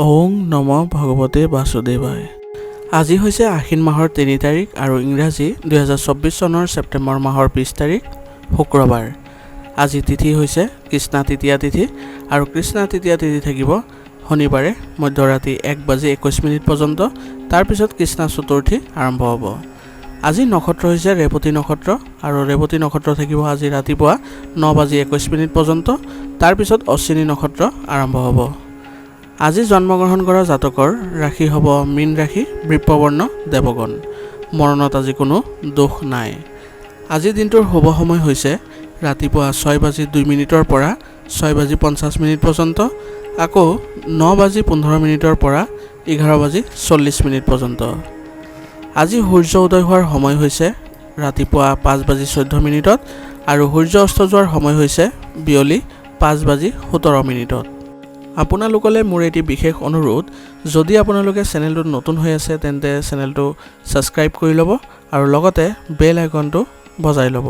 ওং নম ভগৱতে বাসুদেৱায়। আজি হৈছে আশ্বিন মাহৰ ৩ তাৰিখ আৰু ইংৰাজী ২০২৪ চনৰ ছেপ্টেম্বৰ মাহৰ ২০ তাৰিখ শুক্ৰবাৰ। আজি তিথি হৈছে কৃষ্ণা তৃতীয়া তিথি আৰু কৃষ্ণা তৃতীয়া তিথি থাকিব শনিবাৰে মধ্যৰাতি 1:21 পৰ্যন্ত। তাৰপিছত কৃষ্ণা চতুৰ্থী আৰম্ভ হ'ব। আজি নক্ষত্ৰ হৈছে ৰেৱতী নক্ষত্ৰ আৰু ৰেৱতী নক্ষত্ৰ থাকিব আজি ৰাতিপুৱা 9:21 পৰ্যন্ত। তাৰপিছত অশ্বিনী নক্ষত্ৰ আৰম্ভ হ'ব। আজি জন্মগ্ৰহণ কৰা জাতকৰ ৰাশি হ'ব মীন ৰাশি, বৃষবৰ্ণ, দেৱগণ। মৰণত আজি কোনো দোষ নাই। আজিৰ দিনটোৰ শুভ সময় হৈছে ৰাতিপুৱা 6:02 পৰা 6:50 পৰ্যন্ত, আকৌ 9:15 পৰা 11:40 পৰ্যন্ত। আজি সূৰ্য উদয় হোৱাৰ সময় হৈছে ৰাতিপুৱা 5:14 আৰু সূৰ্য অস্ত যোৱাৰ সময় হৈছে বিয়লি 5:17। আপোনালোকলৈ মোৰ এটি বিশেষ অনুৰোধ, যদি আপোনালোকে চেনেলটোত নতুন হৈ আছে তেন্তে চেনেলটো ছাবস্ক্ৰাইব কৰি ল'ব আৰু লগতে বেল আইকনটো বজাই ল'ব।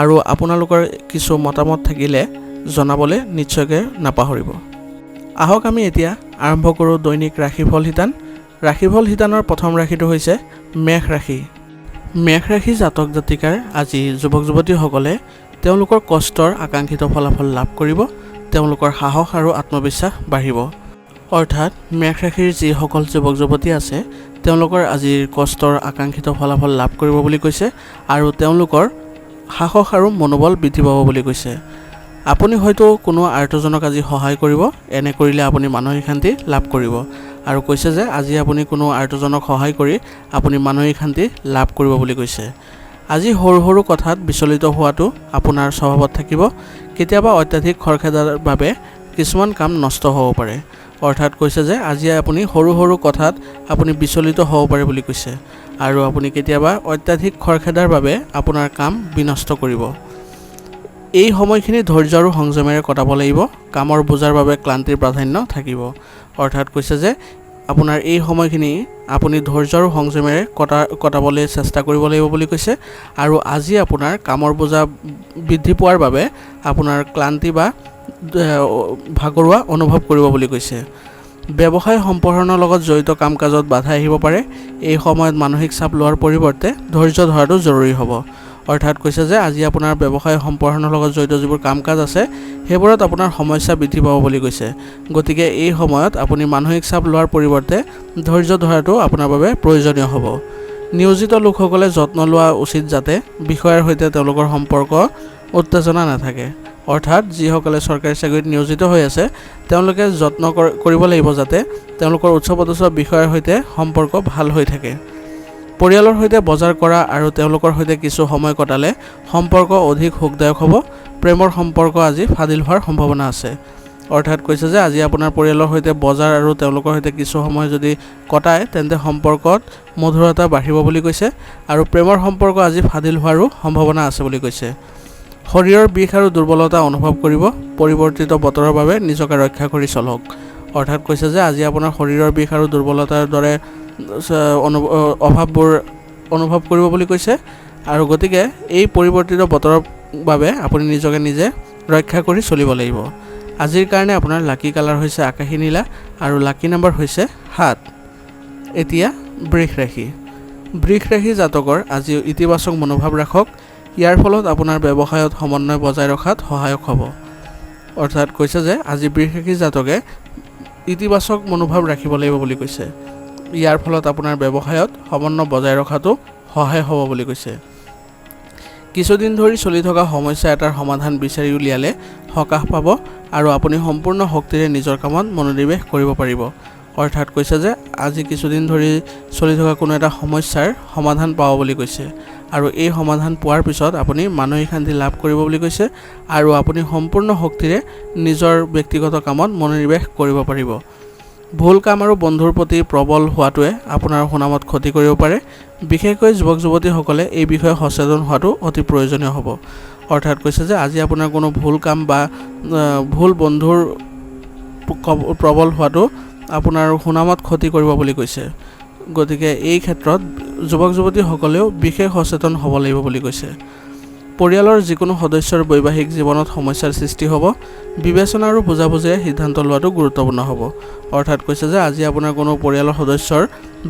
আৰু আপোনালোকৰ কিছু মতামত থাকিলে জনাবলৈ নিশ্চয়কৈ নাপাহৰিব। আহক আমি এতিয়া আৰম্ভ কৰোঁ দৈনিক ৰাশিফল শিতান। ৰাশিফল শিতানৰ প্ৰথম ৰাশিটো হৈছে মেষ ৰাশি। মেষ ৰাশি জাতক জাতিকাৰ আজি যুৱক যুৱতীসকলে তেওঁলোকৰ কষ্টৰ আকাংক্ষিত ফলাফল লাভ কৰিব। তেওঁলোকৰ সাহস আৰু আত্মবিশ্বাস বাঢ়িব। অৰ্থাৎ মেষ ৰাশিৰ যিসকল যুৱক যুৱতী আছে তেওঁলোকৰ আজিৰ কষ্টৰ আকাংক্ষিত ফলাফল লাভ কৰিব বুলি কৈছে আৰু তেওঁলোকৰ সাহস আৰু মনোবল বৃদ্ধি পাব বুলি কৈছে। আপুনি হয়তো কোনো আৰ্তজনক আজি সহায় কৰিব, এনে কৰিলে আপুনি মানসিক শান্তি লাভ কৰিব। আৰু কৈছে যে আজি আপুনি কোনো আৰ্তজনক সহায় কৰি আপুনি মানসিক শান্তি লাভ কৰিব বুলি কৈছে। আজি সৰু সৰু কথাত বিচলিত হোৱাটো আপোনাৰ স্বভাৱত থাকিব। কেতিয়াবা অত্যাধিক খৰখেদাৰ বাবে কিছুমান কাম নষ্ট হ'ব পাৰে। অৰ্থাৎ কৈছে যে আজি আপুনি সৰু সৰু কথাত আপুনি বিচলিত হ'ব পাৰে বুলি কৈছে আৰু আপুনি কেতিয়াবা অত্যাধিক খৰখেদাৰ বাবে আপোনাৰ কাম বিনষ্ট কৰিব। এই সময়খিনি ধৈৰ্য আৰু সংযমেৰে কটাব লাগিব। কামৰ বোজাৰ বাবে ক্লান্তিৰ প্ৰাধান্য থাকিব। অৰ্থাৎ কৈছে যে আপোনাৰ এই সময়খিনি আপুনি ধৈৰ্য আৰু সংযমেৰে কটাবলৈ চেষ্টা কৰিব লাগিব বুলি কৈছে। আৰু আজি আপোনাৰ কামৰ বোজা বৃদ্ধি পোৱাৰ বাবে আপোনাৰ ক্লান্তি বা ভাগৰুৱা অনুভৱ কৰিব বুলি কৈছে। ব্যৱসায় সম্প্ৰসাৰণৰ লগত জড়িত কাম কাজত বাধা আহিব পাৰে। এই সময়ত মানসিক চাপ লোৱাৰ পৰিৱৰ্তে ধৈৰ্য ধৰাটো জৰুৰী হ'ব। অৰ্থাৎ কৈছে যে আজি আপোনাৰ ব্যৱসায় সম্প্ৰসাৰণৰ লগত জড়িত যিবোৰ কাম কাজ আছে সেইবোৰত আপোনাৰ সমস্যা বৃদ্ধি পাব বুলি কৈছে। গতিকে এই সময়ত আপুনি মানসিক চাপ লোৱাৰ পৰিৱৰ্তে ধৈৰ্য ধৰাটো আপোনাৰ বাবে প্ৰয়োজনীয় হ'ব। নিয়োজিত লোকসকলে যত্ন লোৱা উচিত যাতে বিষয়াৰ সৈতে তেওঁলোকৰ সম্পৰ্ক উত্তেজনা নাথাকে। অৰ্থাৎ যিসকলে চৰকাৰী চাকৰিত নিয়োজিত হৈ আছে তেওঁলোকে যত্ন কৰিব লাগিব যাতে তেওঁলোকৰ উচ্চপদস্থ বিষয়াৰ সৈতে সম্পৰ্ক ভাল হৈ থাকে। পৰিয়ালৰ সৈতে বজাৰ কৰা আৰু তেওঁলোকৰ সৈতে কিছু সময় কটালে সম্পৰ্ক অধিক সুখদায়ক হ'ব। প্ৰেমৰ সম্পৰ্ক আজি ফাদিল হোৱাৰ সম্ভাৱনা আছে। অৰ্থাৎ কৈছে যে আজি আপোনাৰ পৰিয়ালৰ সৈতে বজাৰ আৰু তেওঁলোকৰ সৈতে কিছু সময় যদি কটায় তেন্তে সম্পৰ্কত মধুৰতা বাঢ়িব বুলি কৈছে আৰু প্ৰেমৰ সম্পৰ্ক আজি ফাদিল হোৱাৰো সম্ভাৱনা আছে বুলি কৈছে। শৰীৰৰ বিষ আৰু দুৰ্বলতা অনুভৱ কৰিব। পৰিৱৰ্তিত বতৰৰ বাবে নিজকে ৰক্ষা কৰি চলক। অৰ্থাৎ কৈছে যে আজি আপোনাৰ শৰীৰৰ বিষ আৰু দুৰ্বলতাৰ দৰে অভাৱবোৰ অনুভৱ কৰিব বুলি কৈছে আৰু গতিকে এই পৰিৱৰ্তিত বতৰৰ বাবে আপুনি নিজকে নিজে ৰক্ষা কৰি চলিব লাগিব। আজিৰ কাৰণে আপোনাৰ লাকি কালাৰ হৈছে আকাশী নীলা আৰু লাকি নম্বৰ হৈছে 7। এতিয়া বৃষ ৰাশি। বৃষ ৰাশি জাতকৰ আজি ইতিবাচক মনোভাৱ ৰাখক। ইয়াৰ ফলত আপোনাৰ ব্যৱসায়ত সমন্বয় বজাই ৰখাত সহায়ক হ'ব। অৰ্থাৎ কৈছে যে আজি বৃষ ৰাশি জাতকে ইতিবাচক মনোভাৱ ৰাখিব লাগিব বুলি কৈছে। ইয়াৰ ফলত আপোনাৰ ব্যৱসায়ত সমন্বয় বজাই ৰখাটো সহায় হ'ব বুলি কৈছে। কিছুদিন ধৰি চলি থকা সমস্যা এটাৰ সমাধান বিচাৰি উলিয়ালে সকাহ পাব আৰু আপুনি সম্পূৰ্ণ শক্তিৰে নিজৰ কামত মনোনিৱেশ কৰিব পাৰিব। অৰ্থাৎ কৈছে যে আজি কিছুদিন ধৰি চলি থকা কোনো এটা সমস্যাৰ সমাধান পাব বুলি কৈছে আৰু এই সমাধান পোৱাৰ পিছত আপুনি মানসিক শান্তি লাভ কৰিব বুলি কৈছে আৰু আপুনি সম্পূৰ্ণ শক্তিৰে নিজৰ ব্যক্তিগত কামত মনোনিৱেশ কৰিব পাৰিব। ভুল কাম আৰু বন্ধুৰ প্ৰতি প্ৰবল হোৱাটোৱে আপোনাৰ সুনামত ক্ষতি কৰিব পাৰে। বিশেষকৈ যুৱক যুৱতীসকলে এই বিষয়ে সচেতন হোৱাটো অতি প্ৰয়োজনীয় হ'ব। অৰ্থাৎ কৈছে যে আজি আপোনাৰ কোনো ভুল কাম বা ভুল বন্ধুৰ প্ৰবল হোৱাটো আপোনাৰ সুনামত ক্ষতি কৰিব বুলি কৈছে। গতিকে এই ক্ষেত্ৰত যুৱক যুৱতীসকলেও বিশেষ সচেতন হ'ব লাগিব বুলি কৈছে। পৰিয়ালৰ যিকোনো সদস্যৰ বৈবাহিক জীৱনত সমস্যাৰ সৃষ্টি হ'ব। বিবেচনা আৰু বুজাবুজিৰে সিদ্ধান্ত লোৱাটো গুৰুত্বপূৰ্ণ হ'ব। অৰ্থাৎ কৈছে যে আজি আপোনাৰ কোনো পৰিয়ালৰ সদস্যৰ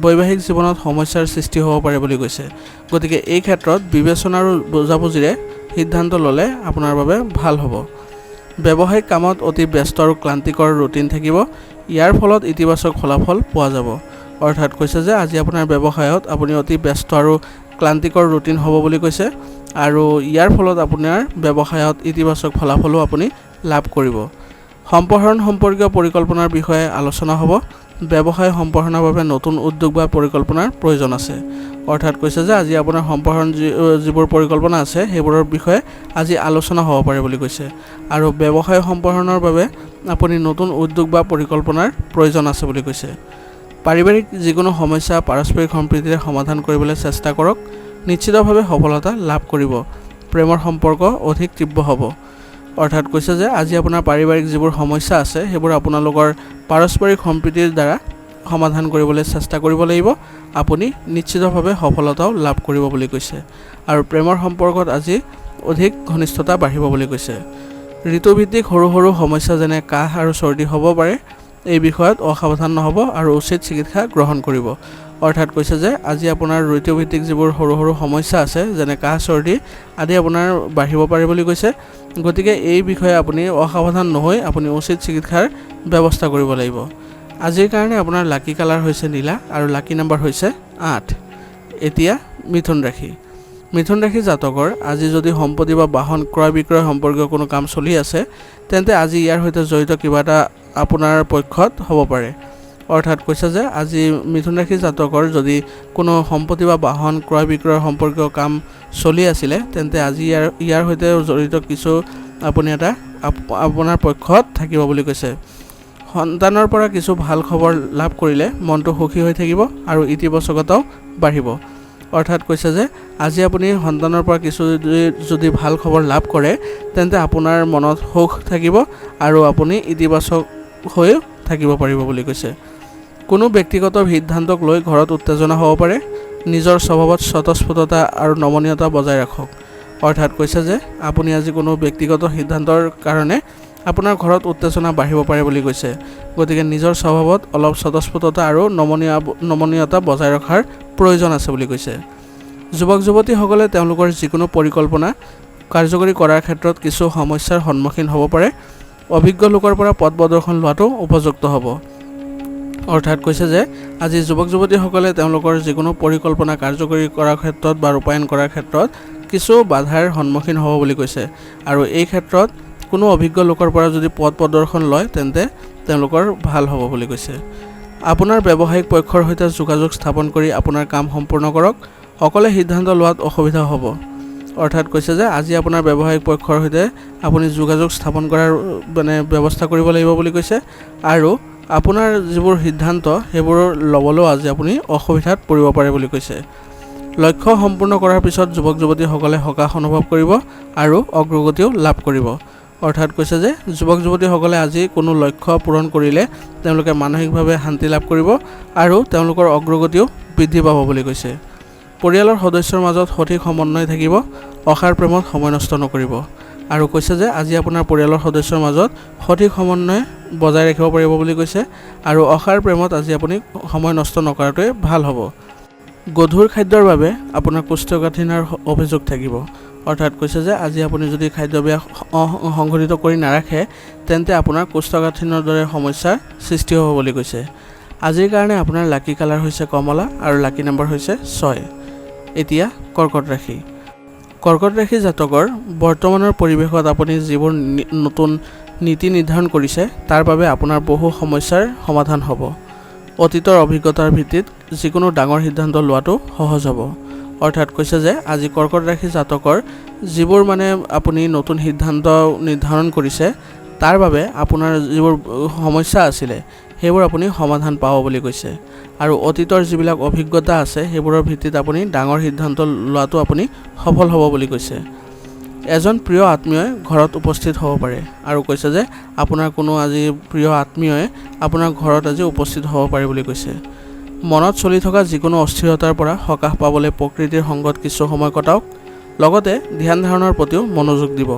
বৈবাহিক জীৱনত সমস্যাৰ সৃষ্টি হ'ব পাৰে বুলি কৈছে। গতিকে এই ক্ষেত্ৰত বিবেচনা আৰু বুজাবুজিৰে সিদ্ধান্ত ল'লে আপোনাৰ বাবে ভাল হ'ব। ব্যৱসায়িক কামত অতি ব্যস্ত আৰু ক্লান্তিকৰ ৰুটিন থাকিব। ইয়াৰ ফলত ইতিবাচক ফলাফল পোৱা যাব। অৰ্থাৎ কৈছে যে আজি আপোনাৰ ব্যৱসায়ত আপুনি অতি ব্যস্ত আৰু ক্লান্তিকৰ ৰুটিন হ'ব বুলি কৈছে আৰু ইয়াৰ ফলত আপোনাৰ ব্যৱসায়ত ইতিবাচক ফলাফলো আপুনি লাভ কৰিব। সম্প্ৰসাৰণ সম্পৰ্কীয় পৰিকল্পনাৰ বিষয়ে আলোচনা হ'ব। ব্যৱসায় সম্প্ৰসাৰণৰ বাবে নতুন উদ্যোগ বা পৰিকল্পনাৰ প্ৰয়োজন আছে। অৰ্থাৎ কৈছে যে আজি আপোনাৰ সম্প্ৰসাৰণ যিবোৰ পৰিকল্পনা আছে সেইবোৰৰ বিষয়ে আজি আলোচনা হ'ব পাৰে বুলি কৈছে আৰু ব্যৱসায় সম্প্ৰসাৰণৰ বাবে আপুনি নতুন উদ্যোগ বা পৰিকল্পনাৰ প্ৰয়োজন আছে বুলি কৈছে। পাৰিবাৰিক যিকোনো সমস্যা পাৰস্পৰিক সম্প্ৰীতিৰে সমাধান কৰিবলৈ চেষ্টা কৰক। নিশ্চিতভাৱে সফলতা লাভ কৰিব। প্ৰেমৰ সম্পৰ্ক অধিক তীব্ৰ হ'ব। অৰ্থাৎ কৈছে যে আজি আপোনাৰ পাৰিবাৰিক যিবোৰ সমস্যা আছে সেইবোৰ আপোনালোকৰ পাৰস্পৰিক সম্প্ৰীতিৰ দ্বাৰা সমাধান কৰিবলৈ চেষ্টা কৰিব লাগিব। আপুনি নিশ্চিতভাৱে সফলতাও লাভ কৰিব বুলি কৈছে আৰু প্ৰেমৰ সম্পৰ্কত আজি অধিক ঘনিষ্ঠতা বাঢ়িব বুলি কৈছে। ঋতুভিত্তিক সৰু সৰু সমস্যা যেনে কাহ আৰু চৰ্দি হ'ব পাৰে। এই বিষয়ত অসাৱধান নহ'ব আৰু উচিত চিকিৎসা গ্ৰহণ কৰিব। অৰ্থাৎ কৈছে যে আজি আপোনাৰ ঋতুভিত্তিক যিবোৰ সৰু সৰু সমস্যা আছে যেনে কাহ চৰ্দি আদি আপোনাৰ বাঢ়িব পাৰে বুলি কৈছে। গতিকে এই বিষয়ে আপুনি অসাৱধান নহৈ আপুনি উচিত চিকিৎসাৰ ব্যৱস্থা কৰিব লাগিব। আজিৰ কাৰণে আপোনাৰ লাকি কালাৰ হৈছে নীলা আৰু লাকি নাম্বাৰ হৈছে 8। এতিয়া মিথুন ৰাশি। মিথুন ৰাশি জাতকৰ আজি যদি সম্পত্তি বা বাহন ক্ৰয় বিক্ৰয় সম্পৰ্কীয় কোনো কাম চলি আছে তেন্তে আজি ইয়াৰ সৈতে জড়িত কিবা এটা আপোনাৰ পক্ষত হ'ব পাৰে। অৰ্থাৎ কৈছে যে আজি মিথুন ৰাশি জাতকৰ যদি কোনো সম্পত্তি বা বাহন ক্ৰয় বিক্ৰয় সম্পৰ্কীয় কাম চলি আছিলে তেন্তে আজি ইয়াৰ সৈতে জড়িত কিছু আপুনি এটা আপোনাৰ পক্ষত থাকিব বুলি কৈছে। সন্তানৰ পৰা কিছু ভাল খবৰ লাভ কৰিলে মনটো সুখী হৈ থাকিব আৰু ইতিবাচকতাও বাঢ়িব। অৰ্থাৎ কৈছে যে আজি আপুনি সন্তানৰ পৰা কিছু যদি ভাল খবৰ লাভ কৰে তেন্তে আপোনাৰ মনত সুখ থাকিব আৰু আপুনি ইতিবাচক হৈ থাকিব পাৰিব বুলি কৈছে। কোনো ব্যক্তিগত সিদ্ধান্তক লৈ ঘৰত উত্তেজনা হ'ব পাৰে। নিজৰ স্বভাৱত স্বতঃস্ফূৰ্ততা আৰু নমনীয়তা বজাই ৰাখক। অৰ্থাৎ কৈছে যে আপুনি আজি কোনো ব্যক্তিগত সিদ্ধান্তৰ কাৰণে আপোনাৰ ঘৰত উত্তেজনা বাঢ়িব পাৰে বুলি কৈছে। গতিকে নিজৰ স্বভাৱত অলপ স্বতঃস্ফূৰ্ততা আৰু নমনীয়তা বজাই ৰখাৰ প্ৰয়োজন আছে বুলি কৈছে। যুৱক যুৱতীসকলে তেওঁলোকৰ যিকোনো পৰিকল্পনা কাৰ্যকৰী কৰাৰ ক্ষেত্ৰত কিছু সমস্যাৰ সন্মুখীন হ'ব পাৰে। অভিজ্ঞ লোকৰ পৰা পথ প্ৰদৰ্শন লোৱাটো উপযুক্ত হ'ব। অৰ্থাৎ কৈছে যে আজি যুৱক যুৱতীসকলে তেওঁলোকৰ যিকোনো পৰিকল্পনা কাৰ্যকৰী কৰাৰ ক্ষেত্ৰত বা ৰূপায়ণ কৰাৰ ক্ষেত্ৰত কিছু বাধাৰ সন্মুখীন হ'ব বুলি কৈছে আৰু এই ক্ষেত্ৰত কোনো অভিজ্ঞ লোকৰ পৰা যদি পথ প্ৰদৰ্শন লয় তেন্তে তেওঁলোকৰ ভাল হ'ব বুলি কৈছে। আপোনাৰ ব্যৱসায়িক পক্ষৰ সৈতে যোগাযোগ স্থাপন কৰি আপোনাৰ কাম সম্পূৰ্ণ কৰক। অকলে সিদ্ধান্ত লোৱাত অসুবিধা হ'ব। অৰ্থাৎ কৈছে যে আজি আপোনাৰ ব্যৱসায়িক পক্ষৰ সৈতে আপুনি যোগাযোগ স্থাপন কৰাৰ ব্যৱস্থা কৰিব লাগিব বুলি কৈছে আৰু আপোনাৰ যিবোৰ সিদ্ধান্ত সেইবোৰ ল'বলৈও আজি আপুনি অসুবিধাত পৰিব পাৰে বুলি কৈছে। লক্ষ্য সম্পূৰ্ণ কৰাৰ পিছত যুৱক যুৱতীসকলে সকাহ অনুভৱ কৰিব আৰু অগ্ৰগতিও লাভ কৰিব। অৰ্থাৎ কৈছে যে যুৱক যুৱতীসকলে আজি কোনো লক্ষ্য পূৰণ কৰিলে তেওঁলোকে মানসিকভাৱে শান্তি লাভ কৰিব আৰু তেওঁলোকৰ অগ্ৰগতিও বৃদ্ধি পাব বুলি কৈছে। পৰিয়ালৰ সদস্যৰ মাজত সঠিক সমন্বয় থাকিব। অসাৰ প্ৰেমত সময় নষ্ট নকৰিব আৰু কৈছে যে আজি আপোনাৰ পৰিয়ালৰ সদস্যৰ মাজত সঠিক সমন্বয় বজাই ৰাখিব পাৰিব বুলি কৈছে আৰু অসাৰ প্ৰেমত আজি আপুনি সময় নষ্ট নকৰাটোৱে ভাল হ'ব। গধুৰ খাদ্যৰ বাবে আপোনাৰ কোষ্ঠকাঠিন্যৰ অভিযোগ থাকিব। অৰ্থাৎ কৈছে যে আজি আপুনি যদি খাদ্যাভ্যাস সংঘটিত কৰি নাৰাখে তেন্তে আপোনাৰ কোষ্ঠকাঠিন্যৰ দৰে সমস্যাৰ সৃষ্টি হ'ব বুলি কৈছে। আজিৰ কাৰণে আপোনাৰ লাকি কালাৰ হৈছে কমলা আৰু লাকি নম্বৰ হৈছে 6। এতিয়া কৰ্কট ৰাশি। কৰ্কট ৰাশি জাতকৰ বৰ্তমানৰ পৰিৱেশত আপুনি যিবোৰ নতুন নীতি নিৰ্ধাৰণ কৰিছে তাৰ বাবে আপোনাৰ বহু সমস্যাৰ সমাধান হ'ব। অতীতৰ অভিজ্ঞতাৰ ভিত্তিত যিকোনো ডাঙৰ সিদ্ধান্ত লোৱাটো সহজ হ'ব। অৰ্থাৎ কৈছে যে আজি কৰ্কট ৰাশি জাতকৰ যিবোৰ আপুনি নতুন সিদ্ধান্ত নিৰ্ধাৰণ কৰিছে তাৰ বাবে আপোনাৰ যিবোৰ সমস্যা আছিলে সেইবোৰ আপুনি সমাধান পাব বুলি কৈছে আৰু অতীতৰ যিবিলাক অভিজ্ঞতা আছে সেইবোৰৰ ভিত্তিত আপুনি ডাঙৰ সিদ্ধান্ত লোৱাটো আপুনি সফল হ'ব বুলি কৈছে। এজন প্ৰিয় আত্মীয়ই ঘৰত উপস্থিত হ'ব পাৰে আৰু কৈছে যে আপোনাৰ কোনো আজি প্ৰিয় আত্মীয়ই আপোনাৰ ঘৰত আজি উপস্থিত হ'ব পাৰে বুলি কৈছে। মনত চলি থকা যিকোনো অস্থিৰতাৰ পৰা সকাহ পাবলৈ প্ৰকৃতিৰ সংগত কিছু সময় কটাওক। লগতে ধ্যান ধাৰণাৰ প্ৰতিও মনোযোগ দিব।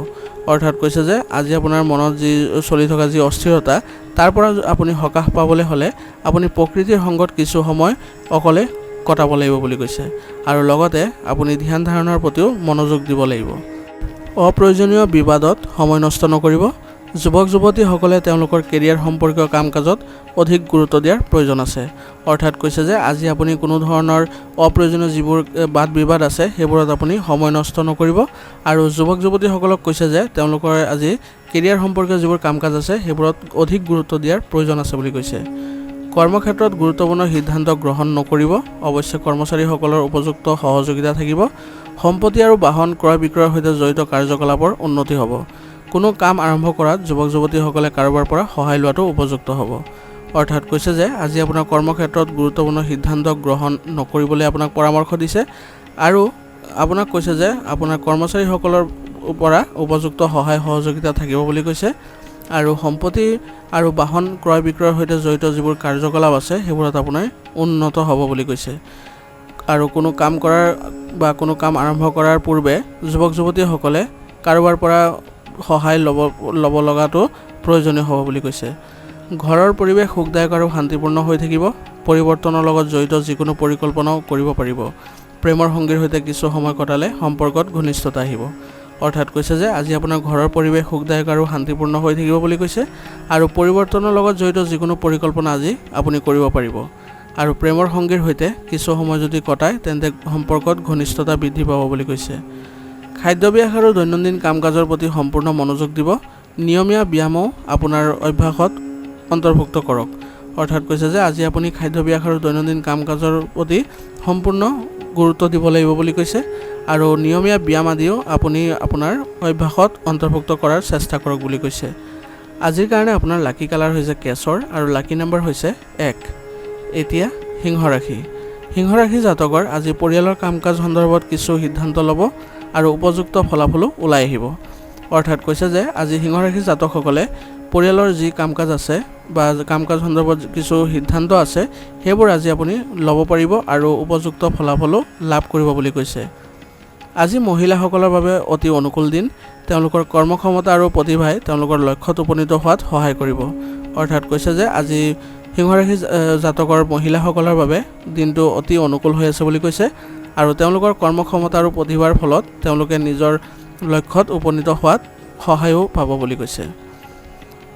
অৰ্থাৎ কৈছে যে আজি আপোনাৰ মনত যি চলি থকা যি অস্থিৰতা তাৰ পৰা আপুনি সকাহ পাবলৈ হ'লে আপুনি প্ৰকৃতিৰ সংগত কিছু সময় অকলে কটাব লাগিব বুলি কৈছে। আৰু লগতে আপুনি ধ্যান ধাৰণাৰ প্ৰতিও মনোযোগ দিব লাগিব। অপ্ৰয়োজনীয় বিবাদত সময় নষ্ট নকৰিব। যুৱক যুৱতীসকলে তেওঁলোকৰ কেৰিয়াৰ সম্পৰ্কীয় কাম কাজত অধিক গুৰুত্ব দিয়াৰ প্ৰয়োজন আছে। অৰ্থাৎ কৈছে যে আজি আপুনি কোনো ধৰণৰ অপ্ৰয়োজনীয় যিবোৰ বাদ বিবাদ আছে সেইবোৰত আপুনি সময় নষ্ট নকৰিব। আৰু যুৱক যুৱতীসকলক কৈছে যে তেওঁলোকৰ আজি কেৰিয়াৰ সম্পৰ্কীয় যিবোৰ কাম কাজ আছে সেইবোৰত অধিক গুৰুত্ব দিয়াৰ প্ৰয়োজন আছে বুলি কৈছে। কৰ্মক্ষেত্ৰত গুৰুত্বপূৰ্ণ সিদ্ধান্ত গ্ৰহণ নকৰিব। অৱশ্যে কৰ্মচাৰীসকলৰ উপযুক্ত সহযোগিতা থাকিব। সম্পত্তি আৰু বাহন ক্ৰয় বিক্ৰয়ৰ সৈতে জড়িত কাৰ্যকলাপৰ উন্নতি হ'ব। কোনো কাম আৰম্ভ কৰাত যুৱক যুৱতীসকলে কাৰোবাৰ পৰা সহায় লোৱাটো উপযুক্ত হ'ব। অৰ্থাৎ কৈছে যে আজি আপোনাৰ কৰ্মক্ষেত্ৰত গুৰুত্বপূৰ্ণ সিদ্ধান্ত গ্ৰহণ নকৰিবলৈ আপোনাক পৰামৰ্শ দিছে। আৰু আপোনাক কৈছে যে আপোনাৰ কৰ্মচাৰীসকলৰ পৰা উপযুক্ত সহায় সহযোগিতা থাকিব বুলি কৈছে। আৰু সম্পত্তি আৰু বাহন ক্ৰয় বিক্ৰয়ৰ সৈতে জড়িত যিবোৰ কাৰ্যকলাপ আছে সেইবোৰত আপোনাৰ উন্নত হ'ব বুলি কৈছে। আৰু কোনো কাম কৰাৰ বা কোনো কাম আৰম্ভ কৰাৰ পূৰ্বে যুৱক যুৱতীসকলে কাৰোবাৰ পৰা সহায় ল'ব লগাটো প্ৰয়োজনীয় হ'ব বুলি কৈছে। ঘৰৰ পৰিৱেশ সুখদায়ক আৰু শান্তিপূৰ্ণ হৈ থাকিব। পৰিৱৰ্তনৰ লগত জড়িত যিকোনো পৰিকল্পনাও কৰিব পাৰিব। প্ৰেমৰ সংগীৰ সৈতে কিছু সময় কটালে সম্পৰ্কত ঘনিষ্ঠতা আহিব। অৰ্থাৎ কৈছে যে আজি আপোনাৰ ঘৰৰ পৰিৱেশ সুখদায়ক আৰু শান্তিপূৰ্ণ হৈ থাকিব বুলি কৈছে। আৰু পৰিৱৰ্তনৰ লগত জড়িত যিকোনো পৰিকল্পনা আজি আপুনি কৰিব পাৰিব। আৰু প্ৰেমৰ সংগীৰ সৈতে কিছু সময় যদি কটায় তেন্তে সম্পৰ্কত ঘনিষ্ঠতা বৃদ্ধি পাব বুলি কৈছে। খাদ্যাভ্যাস আৰু দৈনন্দিন কাম কাজৰ প্ৰতি সম্পূৰ্ণ মনোযোগ দিব। নিয়মীয়া ব্যায়ামো আপোনাৰ অভ্যাসত অন্তৰ্ভুক্ত কৰক। অৰ্থাৎ কৈছে যে আজি আপুনি খাদ্যাভ্যাস আৰু দৈনন্দিন কাম কাজৰ প্ৰতি সম্পূৰ্ণ গুৰুত্ব দিব লাগিব বুলি কৈছে। আৰু নিয়মীয়া ব্যায়াম আদিও আপুনি আপোনাৰ অভ্যাসত অন্তৰ্ভুক্ত কৰাৰ চেষ্টা কৰক বুলি কৈছে। আজিৰ কাৰণে আপোনাৰ লাকি কালাৰ হৈছে কেশৰ আৰু লাকি নম্বৰ হৈছে 1। এতিয়া সিংহ ৰাশি। সিংহ ৰাশি জাতকৰ আজি পৰিয়ালৰ কাম কাজ সন্দৰ্ভত কিছু সিদ্ধান্ত ল'ব আৰু উপযুক্ত ফলাফলো ওলাই আহিব। অৰ্থাৎ কৈছে যে আজি সিংহ ৰাশি জাতকসকলে পৰিয়ালৰ যি কাম কাজ আছে বা কাম কাজ সন্দৰ্ভত কিছু সিদ্ধান্ত আছে সেইবোৰ আজি আপুনি ল'ব পাৰিব আৰু উপযুক্ত ফলাফলো লাভ কৰিব বুলি কৈছে। আজি মহিলাসকলৰ বাবে অতি অনুকূল দিন। তেওঁলোকৰ কৰ্মক্ষমতা আৰু প্ৰতিভাই তেওঁলোকৰ লক্ষ্যত উপনীত হোৱাত সহায় কৰিব। অৰ্থাৎ কৈছে যে আজি সিংহ ৰাশি জাতকৰ মহিলাসকলৰ বাবে দিনটো অতি অনুকূল হৈ আছে বুলি কৈছে। আৰু তেওঁলোকৰ কৰ্মক্ষমতা আৰু প্ৰতিভাৰ ফলত তেওঁলোকে নিজৰ লক্ষ্যত উপনীত হোৱাত সহায়ো পাব বুলি কৈছে।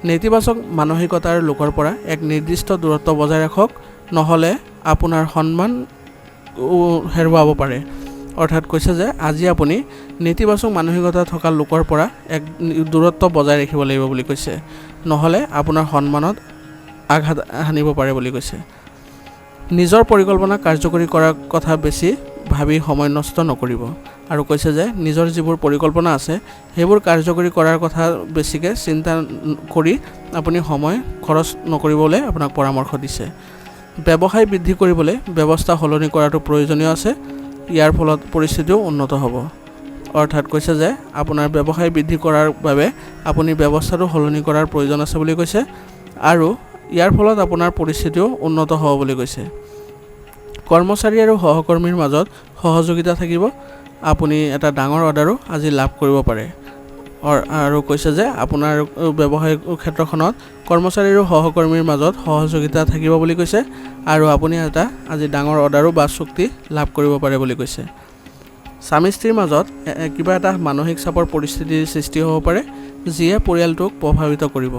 নেতিবাচক মানসিকতাৰ লোকৰ পৰা এক নিৰ্দিষ্ট দূৰত্ব বজাই ৰাখক, নহ'লে আপোনাৰ সন্মান হেৰুৱাব পাৰে। অৰ্থাৎ কৈছে যে আজি আপুনি নেতিবাচক মানসিকতা থকা লোকৰ পৰা এক দূৰত্ব বজাই ৰাখিব লাগিব বুলি কৈছে, নহ'লে আপোনাৰ সন্মানত আঘাত হানিব পাৰে বুলি কৈছে। নিজৰ পৰিকল্পনা কাৰ্যকৰী কৰাৰ কথা বেছি ভাবি সময় নষ্ট নকৰিব। আৰু কৈছে যে নিজৰ যিবোৰ পৰিকল্পনা আছে সেইবোৰ কাৰ্যকৰী কৰাৰ কথা বেছিকৈ চিন্তা কৰি আপুনি সময় খৰচ নকৰিবলৈ আপোনাক পৰামৰ্শ দিছে। ব্যৱসায় বৃদ্ধি কৰিবলৈ ব্যৱস্থা সলনি কৰাটো প্ৰয়োজনীয় আছে। ইয়াৰ ফলত পৰিস্থিতিও উন্নত হ'ব। অৰ্থাৎ কৈছে যে আপোনাৰ ব্যৱসায় বৃদ্ধি কৰাৰ বাবে আপুনি ব্যৱস্থাটো সলনি কৰাৰ প্ৰয়োজন আছে বুলি কৈছে। আৰু ইয়াৰ ফলত আপোনাৰ পৰিস্থিতিও উন্নত হ'ব বুলি কৈছে। কৰ্মচাৰী আৰু সহকৰ্মীৰ মাজত সহযোগিতা থাকিব। আপুনি এটা ডাঙৰ অৰ্ডাৰো আজি লাভ কৰিব পাৰে। আৰু কৈছে যে আপোনাৰ ব্যৱসায়িক ক্ষেত্ৰখনত কৰ্মচাৰী আৰু সহকৰ্মীৰ মাজত সহযোগিতা থাকিব বুলি কৈছে। আৰু আপুনি এটা আজি ডাঙৰ অৰ্ডাৰো বা চুক্তি লাভ কৰিব পাৰে বুলি কৈছে। স্বামী স্ত্ৰীৰ মাজত কিবা এটা মানসিক চাপৰ পৰিস্থিতিৰ সৃষ্টি হ'ব পাৰে, যিয়ে পৰিয়ালটোক প্ৰভাৱিত কৰিব।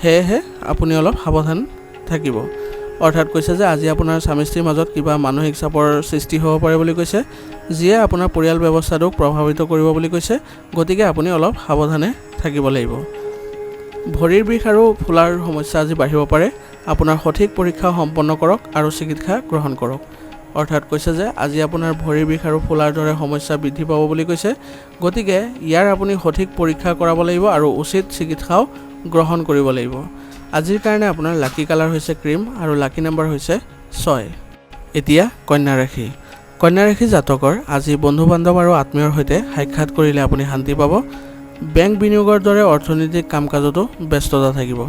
সেয়েহে আপুনি অলপ সাৱধান থাকিব। অৰ্থাৎ কৈছে যে আজি আপোনাৰ স্বামী স্ত্ৰীৰ মাজত কিবা মানসিক চাপৰ সৃষ্টি হ'ব পাৰে বুলি কৈছে, যিয়ে আপোনাৰ পৰিয়াল ব্যৱস্থাটোক প্ৰভাৱিত কৰিব বুলি কৈছে। গতিকে আপুনি অলপ সাৱধানে থাকিব লাগিব। ভৰিৰ বিষ আৰু ফুলাৰ সমস্যা আজি বাঢ়িব পাৰে। আপোনাৰ সঠিক পৰীক্ষা সম্পন্ন কৰক আৰু চিকিৎসা গ্ৰহণ কৰক। অৰ্থাৎ কৈছে যে আজি আপোনাৰ ভৰিৰ বিষ আৰু ফুলাৰ দৰে সমস্যা বৃদ্ধি পাব বুলি কৈছে। গতিকে ইয়াৰ আপুনি সঠিক পৰীক্ষা কৰাব লাগিব আৰু উচিত চিকিৎসাও গ্ৰহণ কৰিব লাগিব। আজিৰ কাৰণে আপোনাৰ লাকি কালাৰ হৈছে ক্ৰীম আৰু লাকি নম্বৰ হৈছে 6। এতিয়া কন্যা ৰাশি। কন্যা ৰাশি জাতকৰ আজি বন্ধু বান্ধৱ আৰু আত্মীয়ৰ সৈতে সাক্ষাৎ কৰিলে আপুনি শান্তি পাব। বেংক বিনিয়োগৰ দৰে অৰ্থনৈতিক কাম কাজতো ব্যস্ততা থাকিব।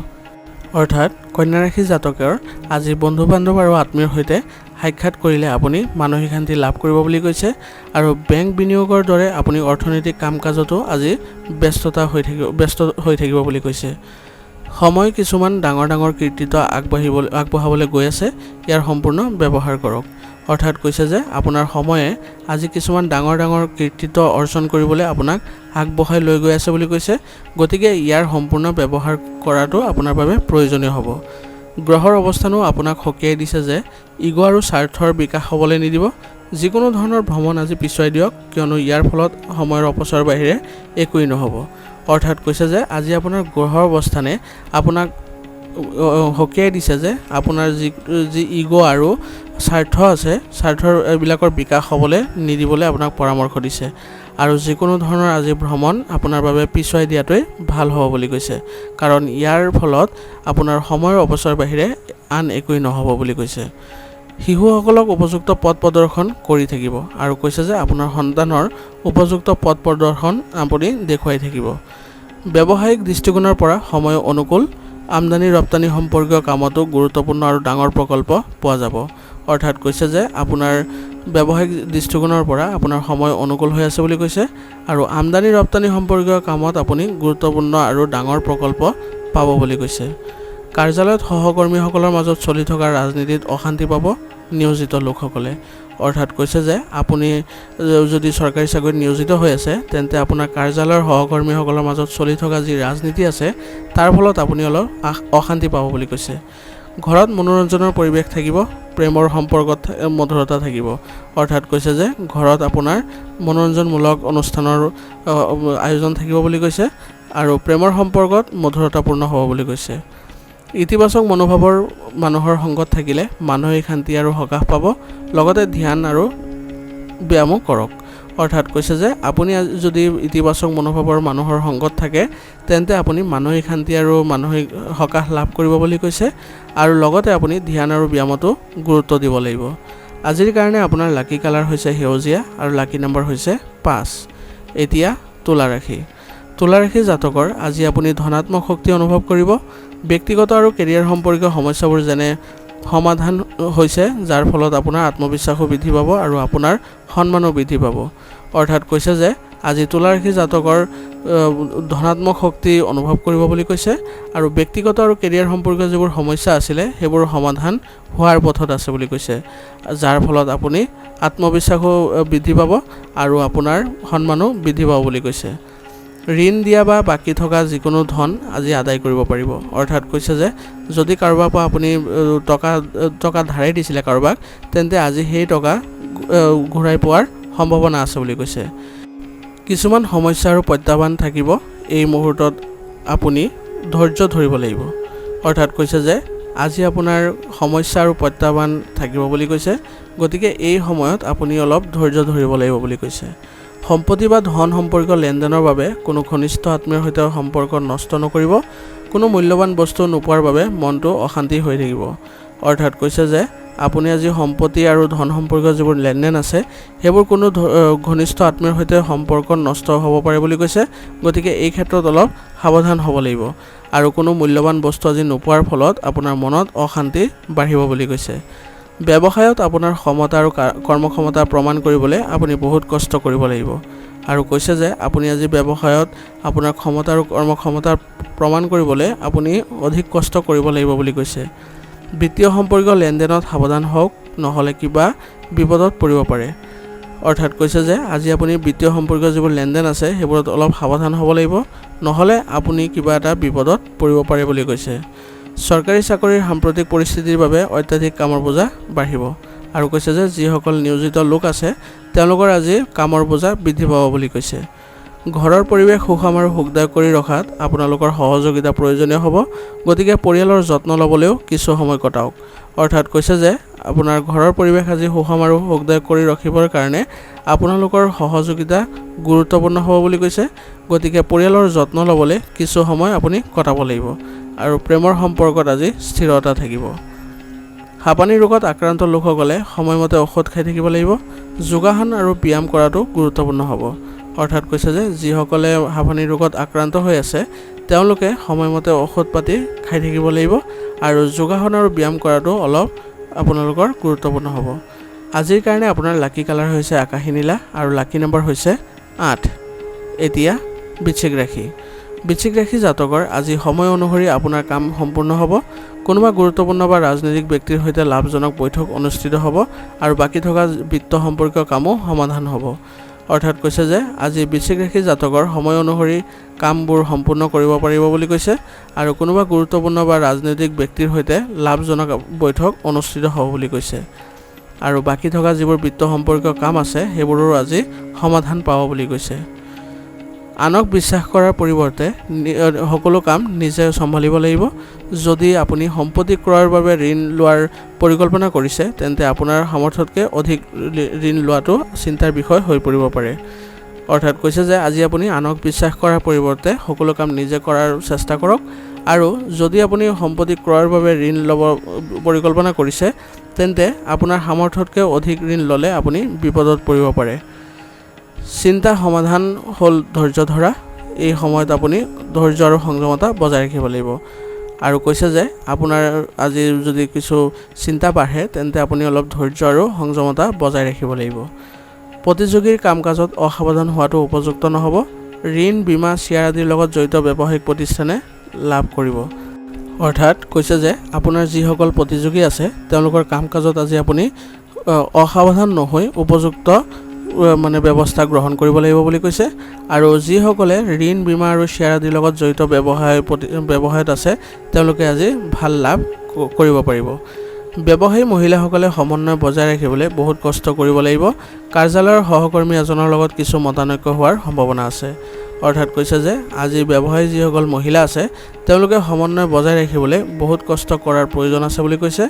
অৰ্থাৎ কন্যা ৰাশি জাতকৰ আজি বন্ধু বান্ধৱ আৰু আত্মীয়ৰ সৈতে সাক্ষাৎ কৰিলে আপুনি মানসিক শান্তি লাভ কৰিব বুলি কৈছে আৰু বেংক বিনিয়োগৰ দৰে আপুনি অৰ্থনৈতিক কাম-কাজতো আজি ব্যস্ত হৈ থাকিব বুলি কৈছে। সময় কিছুমান ডাঙৰ কৃতিত্ব আগবঢ়াবলৈ গৈ আছে, ইয়াৰ সম্পূৰ্ণ ব্যৱহাৰ কৰক। অৰ্থাৎ কৈছে যে আপোনাৰ সময়ে আজি কিছুমান ডাঙৰ কৃতিত্ব অৰ্জন কৰিবলৈ আপোনাক আগবঢ়াই লৈ গৈ আছে বুলি কৈছে, গতিকে ইয়াৰ সম্পূৰ্ণ ব্যৱহাৰ কৰাটো আপোনাৰ বাবে প্ৰয়োজনীয় হ'ব। গ্ৰহৰ অৱস্থানো আপোনাক সকীয়াই দিছে যে ইগ' আৰু স্বাৰ্থৰ বিকাশ হ'বলৈ নিদিব। যিকোনো ধৰণৰ ভ্ৰমণ আজি পিছুৱাই দিয়ক, কিয়নো ইয়াৰ ফলত সময়ৰ অপচয়ৰ বাহিৰে একোৱেই নহ'ব। অৰ্থাৎ কৈছে যে আজি আপোনাৰ গ্ৰহৰ অৱস্থানে আপোনাক সকীয়াই দিছে যে আপোনাৰ যি ইগ' আৰু স্বাৰ্থ আছে, স্বাৰ্থৰ এইবিলাকৰ বিকাশ হ'বলৈ নিদিবলৈ আপোনাক পৰামৰ্শ দিছে আৰু যিকোনো ধৰণৰ আজি ভ্ৰমণ আপোনাৰ বাবে পিছুৱাই দিয়াটোৱে ভাল হ'ব বুলি কৈছে, কাৰণ ইয়াৰ ফলত আপোনাৰ সময়ৰ অপচয়ৰ বাহিৰে আন একোৱেই নহ'ব বুলি কৈছে। শিশুসকলক উপযুক্ত পথ প্ৰদৰ্শন কৰি থাকিব আৰু কৈছে যে আপোনাৰ সন্তানৰ উপযুক্ত পথ প্ৰদৰ্শন আপুনি দেখুৱাই থাকিব। ব্যৱসায়িক দৃষ্টিকোণৰ পৰা সময় অনুকূল, আমদানি ৰপ্তানি সম্পৰ্কীয় কামতো গুৰুত্বপূৰ্ণ আৰু ডাঙৰ প্ৰকল্প পোৱা যাব। অৰ্থাৎ কৈছে যে আপোনাৰ ব্যৱসায়িক দৃষ্টিকোণৰ পৰা আপোনাৰ সময় অনুকূল হৈ আছে বুলি কৈছে আৰু আমদানি ৰপ্তানি সম্পৰ্কীয় কামত আপুনি গুৰুত্বপূৰ্ণ আৰু ডাঙৰ প্ৰকল্প পাব বুলি কৈছে। কাৰ্যালয়ত সহকৰ্মীসকলৰ মাজত চলি থকা ৰাজনীতিত অশান্তি পাব নিয়োজিত লোকসকলে। অৰ্থাৎ কৈছে যে আপুনি যদি চৰকাৰী চাকৰিত নিয়োজিত হৈ আছে, তেন্তে আপোনাৰ কাৰ্যালয়ৰ সহকৰ্মীসকলৰ মাজত চলি থকা যি ৰাজনীতি আছে তাৰ ফলত আপুনি অলপ অশান্তি পাব বুলি কৈছে। ঘৰত মনোৰঞ্জনৰ পৰিৱেশ থাকিব, প্ৰেমৰ সম্পৰ্কত মধুৰতা থাকিব। অৰ্থাৎ কৈছে যে ঘৰত আপোনাৰ মনোৰঞ্জনমূলক অনুষ্ঠানৰ আয়োজন থাকিব বুলি কৈছে আৰু প্ৰেমৰ সম্পৰ্কত মধুৰতাপূৰ্ণ হ'ব বুলি কৈছে। ইতিবাচক মনোভাৱৰ মানুহৰ সংগত থাকিলে মানসিক শান্তি আৰু সকাহ পাব, লগতে ধ্যান আৰু ব্যায়ামো কৰক। অৰ্থাৎ কৈছে যে আপুনি যদি ইতিবাচক মনোভাৱৰ মানুহৰ সংগত থাকে, তেন্তে আপুনি মানসিক শান্তি আৰু মানসিক সকাহ লাভ কৰিব বুলি কৈছে আৰু লগতে আপুনি ধ্যান আৰু ব্যায়ামতো গুৰুত্ব দিব লাগিব। আজিৰ কাৰণে আপোনাৰ লাকি কালাৰ হৈছে সেউজীয়া আৰু লাকি নম্বৰ হৈছে 5। এতিয়া তুলা ৰাশি। তুলা ৰাশি জাতকৰ আজি আপুনি ধনাত্মক শক্তি অনুভৱ কৰিব। ব্যক্তিগত আৰু কেৰিয়াৰ সম্পৰ্কীয় সমস্যাবোৰ যেনে সমাধান হৈছে, যাৰ ফলত আপোনাৰ আত্মবিশ্বাসো বৃদ্ধি পাব আৰু আপোনাৰ সন্মানো বৃদ্ধি পাব। অৰ্থাৎ কৈছে যে আজি তুলা ৰাশি জাতকৰ ধনাত্মক শক্তি অনুভৱ কৰিব বুলি কৈছে আৰু ব্যক্তিগত আৰু কেৰিয়াৰ সম্পৰ্কীয় যিবোৰ সমস্যা আছিলে সেইবোৰ সমাধান হোৱাৰ পথত আছে বুলি কৈছে, যাৰ ফলত আপুনি আত্মবিশ্বাসো বৃদ্ধি পাব আৰু আপোনাৰ সন্মানো বৃদ্ধি পাব বুলি কৈছে। ঋণ দিয়া বা বাকী থকা যিকোনো ধন আজি আদায় কৰিব পাৰিব। অৰ্থাৎ কৈছে যে যদি কাৰোবাৰ পৰা আপুনি টকা ধাৰে দিছিলে কাৰোবাক, তেন্তে আজি সেই টকা ঘূৰাই পোৱাৰ সম্ভাৱনা আছে বুলি কৈছে। কিছুমান সমস্যা আৰু প্ৰত্যাহ্বান থাকিব, এই মুহূৰ্তত আপুনি ধৈৰ্য ধৰিব লাগিব। অৰ্থাৎ কৈছে যে আজি আপোনাৰ সমস্যা আৰু প্ৰত্যাহ্বান থাকিব বুলি কৈছে, গতিকে এই সময়ত আপুনি অলপ ধৈৰ্য ধৰিব লাগিব বুলি কৈছে। সম্পত্তি বা ধন সম্পৰ্কীয় লেনদেনৰ বাবে কোনো ঘনিষ্ঠ আত্মীয়ৰ সৈতে সম্পৰ্ক নষ্ট নকৰিব। কোনো মূল্যৱান বস্তু নোপোৱাৰ বাবে মনটো অশান্তি হৈ থাকিব। অৰ্থাৎ কৈছে যে আপুনি আজি সম্পত্তি আৰু ধন সম্পৰ্কীয় যিবোৰ লেনদেন আছে সেইবোৰ কোনো ঘনিষ্ঠ আত্মীয়ৰ সৈতে সম্পৰ্ক নষ্ট হ'ব পাৰে বুলি কৈছে, গতিকে এই ক্ষেত্ৰত অলপ সাৱধান হ'ব লাগিব আৰু কোনো মূল্যৱান বস্তু আজি নোপোৱাৰ ফলত আপোনাৰ মনত অশান্তি বাঢ়িব বুলি কৈছে। ব্যৱসায়ত আপোনাৰ ক্ষমতা আৰু কৰ্মক্ষমতা প্ৰমাণ কৰিবলৈ আপুনি বহুত কষ্ট কৰিব লাগিব আৰু কৈছে যে আপুনি আজি ব্যৱসায়ত আপোনাৰ ক্ষমতা আৰু কৰ্মক্ষমতা প্ৰমাণ কৰিবলৈ আপুনি অধিক কষ্ট কৰিব লাগিব বুলি কৈছে। বিত্তীয় সম্পৰ্কীয় লেনদেনত সাৱধান হওক, নহ'লে কিবা বিপদত পৰিব পাৰে। অৰ্থাৎ কৈছে যে আজি আপুনি বিত্তীয় সম্পৰ্কীয় যিবোৰ লেনদেন আছে সেইবোৰত অলপ সাৱধান হ'ব লাগিব, নহ'লে আপুনি কিবা এটা বিপদত পৰিব পাৰে বুলি কৈছে। চৰকাৰী চাকৰিৰ সাম্প্ৰতিক পৰিস্থিতিৰ বাবে অত্যাধিক কামৰ বোজা বাঢ়িব আৰু কৈছে যে যিসকল নিয়োজিত লোক আছে তেওঁলোকৰ আজি কামৰ বোজা বৃদ্ধি পাব বুলি কৈছে। ঘৰৰ পৰিৱেশ সুষম আৰু সুখদায়ক কৰি ৰখাত আপোনালোকৰ সহযোগিতা প্ৰয়োজনীয় হ'ব, গতিকে পৰিয়ালৰ যত্ন ল'বলৈও কিছু সময় কটাওক। অৰ্থাৎ কৈছে যে আপোনাৰ ঘৰৰ পৰিৱেশ আজি সুষম আৰু সুখদায়ক কৰি ৰাখিবৰ কাৰণে আপোনালোকৰ সহযোগিতা গুৰুত্বপূৰ্ণ হ'ব বুলি কৈছে, গতিকে পৰিয়ালৰ যত্ন ল'বলৈ কিছু সময় আপুনি কটাব লাগিব আৰু প্ৰেমৰ সম্পৰ্কত আজি স্থিৰতা থাকিব। হাঁপানী ৰোগত আক্ৰান্ত লোকসকলে সময়মতে ঔষধ খাই থাকিব লাগিব। যোগাসন আৰু ব্যায়াম কৰাটো গুৰুত্বপূৰ্ণ হ'ব। অৰ্থাৎ কৈছে যে যিসকলে হাঁপানী ৰোগত আক্ৰান্ত হৈ আছে তেওঁলোকে সময়মতে ঔষধ পাতি খাই থাকিব লাগিব আৰু যোগাসন আৰু ব্যায়াম কৰাটো অলপ আপোনালোকৰ গুৰুত্বপূৰ্ণ হ'ব। আজিৰ কাৰণে আপোনাৰ লাকি কালাৰ হৈছে আকাশী নীলা আৰু লাকি নম্বৰ হৈছে 8। এতিয়া বৃশ্চিক ৰাশি। বৃশ্চিক ৰাশি জাতকৰ আজি সময় অনুসৰি আপোনাৰ কাম সম্পূৰ্ণ হ'ব। কোনোবা গুৰুত্বপূৰ্ণ বা ৰাজনৈতিক ব্যক্তিৰ সৈতে লাভজনক বৈঠক অনুষ্ঠিত হ'ব আৰু বাকী থকা বিত্ত সম্পৰ্কীয় কামো সমাধান হ'ব। অৰ্থাৎ কৈছে যে আজি বৃশ্চিক ৰাশি জাতকৰ সময় অনুসৰি কামবোৰ সম্পূৰ্ণ কৰিব পাৰিব বুলি কৈছে আৰু কোনোবা গুৰুত্বপূৰ্ণ বা ৰাজনৈতিক ব্যক্তিৰ সৈতে লাভজনক বৈঠক অনুষ্ঠিত হ'ব বুলি কৈছে আৰু বাকী থকা যিবোৰ বিত্ত সম্পৰ্কীয় কাম আছে সেইবোৰৰ আজি সমাধান পাব বুলি কৈছে। আনক বিশ্বাস কৰাৰ পৰিৱৰ্তে সকলো কাম নিজে চম্ভালিব লাগিব। যদি আপুনি সম্পত্তি ক্ৰয়ৰ বাবে ঋণ লোৱাৰ পৰিকল্পনা কৰিছে তেন্তে আপোনাৰ সামৰ্থ্যতকৈ অধিক ঋণ লোৱাটো চিন্তাৰ বিষয় হৈ পৰিব পাৰে। অৰ্থাৎ কৈছে যে আজি আপুনি আনক বিশ্বাস কৰাৰ পৰিৱৰ্তে সকলো কাম নিজে কৰাৰ চেষ্টা কৰক আৰু যদি আপুনি সম্পত্তি ক্ৰয়ৰ বাবে ঋণ ল'ব পৰিকল্পনা কৰিছে তেন্তে আপোনাৰ সামৰ্থ্যতকৈ অধিক ঋণ ল'লে আপুনি বিপদত পৰিব পাৰে। চিন্তা সমাধান হ'ল ধৈৰ্য ধৰা। এই সময়ত আপুনি ধৈৰ্য আৰু সংযমতা বজাই ৰাখিব লাগিব আৰু কৈছে যে আপোনাৰ আজি যদি কিছু চিন্তা বাঢ়ে তেন্তে আপুনি অলপ ধৈৰ্য আৰু সংযমতা বজাই ৰাখিব লাগিব। প্ৰতিযোগীৰ কাম কাজত অসাৱধান হোৱাটো উপযুক্ত নহ'ব। ঋণ বীমা শ্বেয়াৰ আদিৰ লগত জড়িত ব্যৱসায়িক প্ৰতিষ্ঠানে লাভ কৰিব। অৰ্থাৎ কৈছে যে আপোনাৰ যিসকল প্ৰতিযোগী আছে তেওঁলোকৰ কাম কাজত আজি আপুনি অসাৱধান নহৈ উপযুক্ত ব্যৱস্থা গ্ৰহণ কৰিব লাগিব বুলি কৈছে আৰু যিসকলে ঋণ বীমা আৰু শ্বেয়াৰ আদিৰ লগত জড়িত ব্যৱসায়ত আছে তেওঁলোকে আজি ভাল লাভ কৰিব পাৰিব। ব্যৱসায়ী মহিলাসকলে সমন্বয় বজাই ৰাখিবলৈ বহুত কষ্ট কৰিব লাগিব। কাৰ্যালয়ৰ সহকৰ্মী এজনৰ লগত কিছু মতানৈক্য হোৱাৰ সম্ভাৱনা আছে। অৰ্থাৎ কৈছে যে আজি ব্যৱসায়ী যিসকল মহিলা আছে তেওঁলোকে সমন্বয় বজাই ৰাখিবলৈ বহুত কষ্ট কৰাৰ প্ৰয়োজন আছে বুলি কৈছে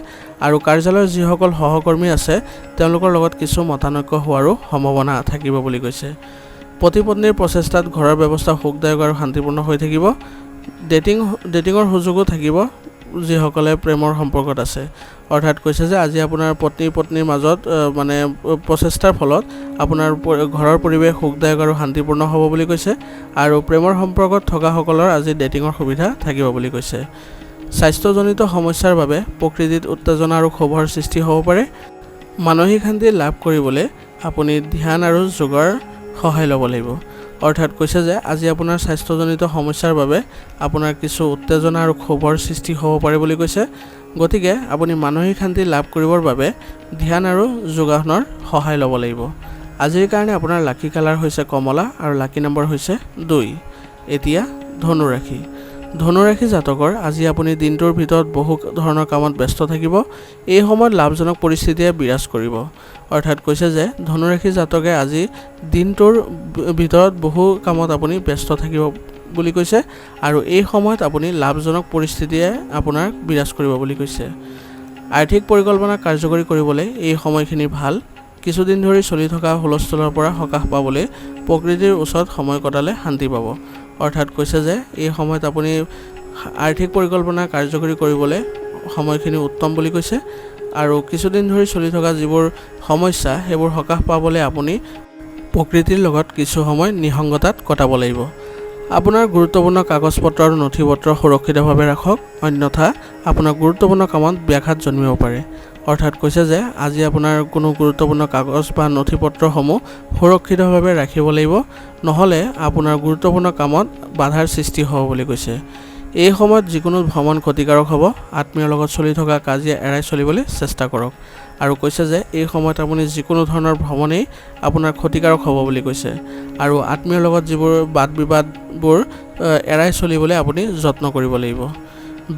আৰু কাৰ্যালয়ৰ যিসকল সহকৰ্মী আছে তেওঁলোকৰ লগত কিছু মতানৈক্য হোৱাৰো সম্ভাৱনা থাকিব বুলি কৈছে। পতি পত্নীৰ প্ৰচেষ্টাত ঘৰৰ ব্যৱস্থা সুখদায়ক আৰু শান্তিপূৰ্ণ হৈ থাকিব। ডেটিঙৰ সুযোগো থাকিব যিসকলে প্ৰেমৰ সম্পৰ্কত আছে। অৰ্থাৎ কৈছে যে আজি আপোনাৰ পত্নীৰ মাজত প্ৰচেষ্টাৰ ফলত আপোনাৰ ঘৰৰ পৰিৱেশ সুখদায়ক আৰু শান্তিপূৰ্ণ হ'ব বুলি কৈছে আৰু প্ৰেমৰ সম্পৰ্কত থকাসকলৰ আজি ডেটিঙৰ সুবিধা থাকিব বুলি কৈছে। স্বাস্থ্যজনিত সমস্যাৰ বাবে প্ৰকৃতিত উত্তেজনা আৰু ক্ষোভৰ সৃষ্টি হ'ব পাৰে। মানসিক শান্তি লাভ কৰিবলৈ আপুনি ধ্যান আৰু যোগৰ সহায় ল'ব লাগিব। অৰ্থাৎ কৈছে যে আজি আপোনাৰ স্বাস্থ্যজনিত সমস্যাৰ বাবে আপোনাৰ কিছু উত্তেজনা আৰু ক্ষোভৰ সৃষ্টি হ'ব পাৰে বুলি কৈছে। গতিকে আপুনি মানসিক শান্তি লাভ কৰিবৰ বাবে ধ্যান আৰু যোগাসনৰ সহায় ল'ব লাগিব। আজিৰ কাৰণে আপোনাৰ লাকি কালাৰ হৈছে কমলা আৰু লাকি নম্বৰ হৈছে 2। এতিয়া ধনু ৰাশি। ধনু ৰাশি জাতকৰ আজি আপুনি দিনটোৰ ভিতৰত বহু ধৰণৰ কামত ব্যস্ত থাকিব। এই সময়ত লাভজনক পৰিস্থিতিয়ে বিৰাজ কৰিব। অৰ্থাৎ কৈছে যে ধনু ৰাশি জাতকে আজি দিনটোৰ ভিতৰত বহু কামত আপুনি ব্যস্ত থাকিব বুলি কৈছে আৰু এই সময়ত আপুনি লাভজনক পৰিস্থিতিয়ে আপোনাক বিৰাজ কৰিব বুলি কৈছে। আৰ্থিক পৰিকল্পনা কাৰ্যকৰী কৰিবলৈ এই সময়খিনি ভাল। কিছুদিন ধৰি চলি থকা হুলস্থুলৰ পৰা সকাহ পাবলৈ প্ৰকৃতিৰ ওচৰত সময় কটালে শান্তি পাব। অৰ্থাৎ কৈছে যে এই সময়ত আপুনি আৰ্থিক পৰিকল্পনা কাৰ্যকৰী কৰিবলৈ সময়খিনি উত্তম বুলি কৈছে আৰু কিছুদিন ধৰি চলি থকা যিবোৰ সমস্যা সেইবোৰ সকাহ পাবলৈ আপুনি প্ৰকৃতিৰ লগত কিছু সময় নিসংগতাত কটাব লাগিব। আপোনাৰ গুৰুত্বপূৰ্ণ কাগজ পত্ৰ আৰু নথি পত্ৰ সুৰক্ষিতভাৱে ৰাখক, অন্যথা আপোনাৰ গুৰুত্বপূৰ্ণ কামত ব্যাঘাত জন্মিব পাৰে। অৰ্থাৎ কৈছে যে আজি আপোনাৰ কোনো গুৰুত্বপূৰ্ণ কাগজ বা নথি পত্ৰসমূহ সুৰক্ষিতভাৱে ৰাখিব লাগিব, নহ'লে আপোনাৰ গুৰুত্বপূৰ্ণ কামত বাধাৰ সৃষ্টি হ'ব বুলি কৈছে। এই সময়ত যিকোনো ভ্ৰমণ ক্ষতিকাৰক হ'ব। আত্মীয়ৰ লগত চলি থকা কাজিয়া এৰাই চলিবলৈ চেষ্টা কৰক আৰু কৈছে যে এই সময়ত আপুনি যিকোনো ধৰণৰ ভ্ৰমণেই আপোনাৰ ক্ষতিকাৰক হ'ব বুলি কৈছে আৰু আত্মীয়ৰ লগত যিবোৰ বাদ বিবাদবোৰ এৰাই চলিবলৈ আপুনি যত্ন কৰিব লাগিব।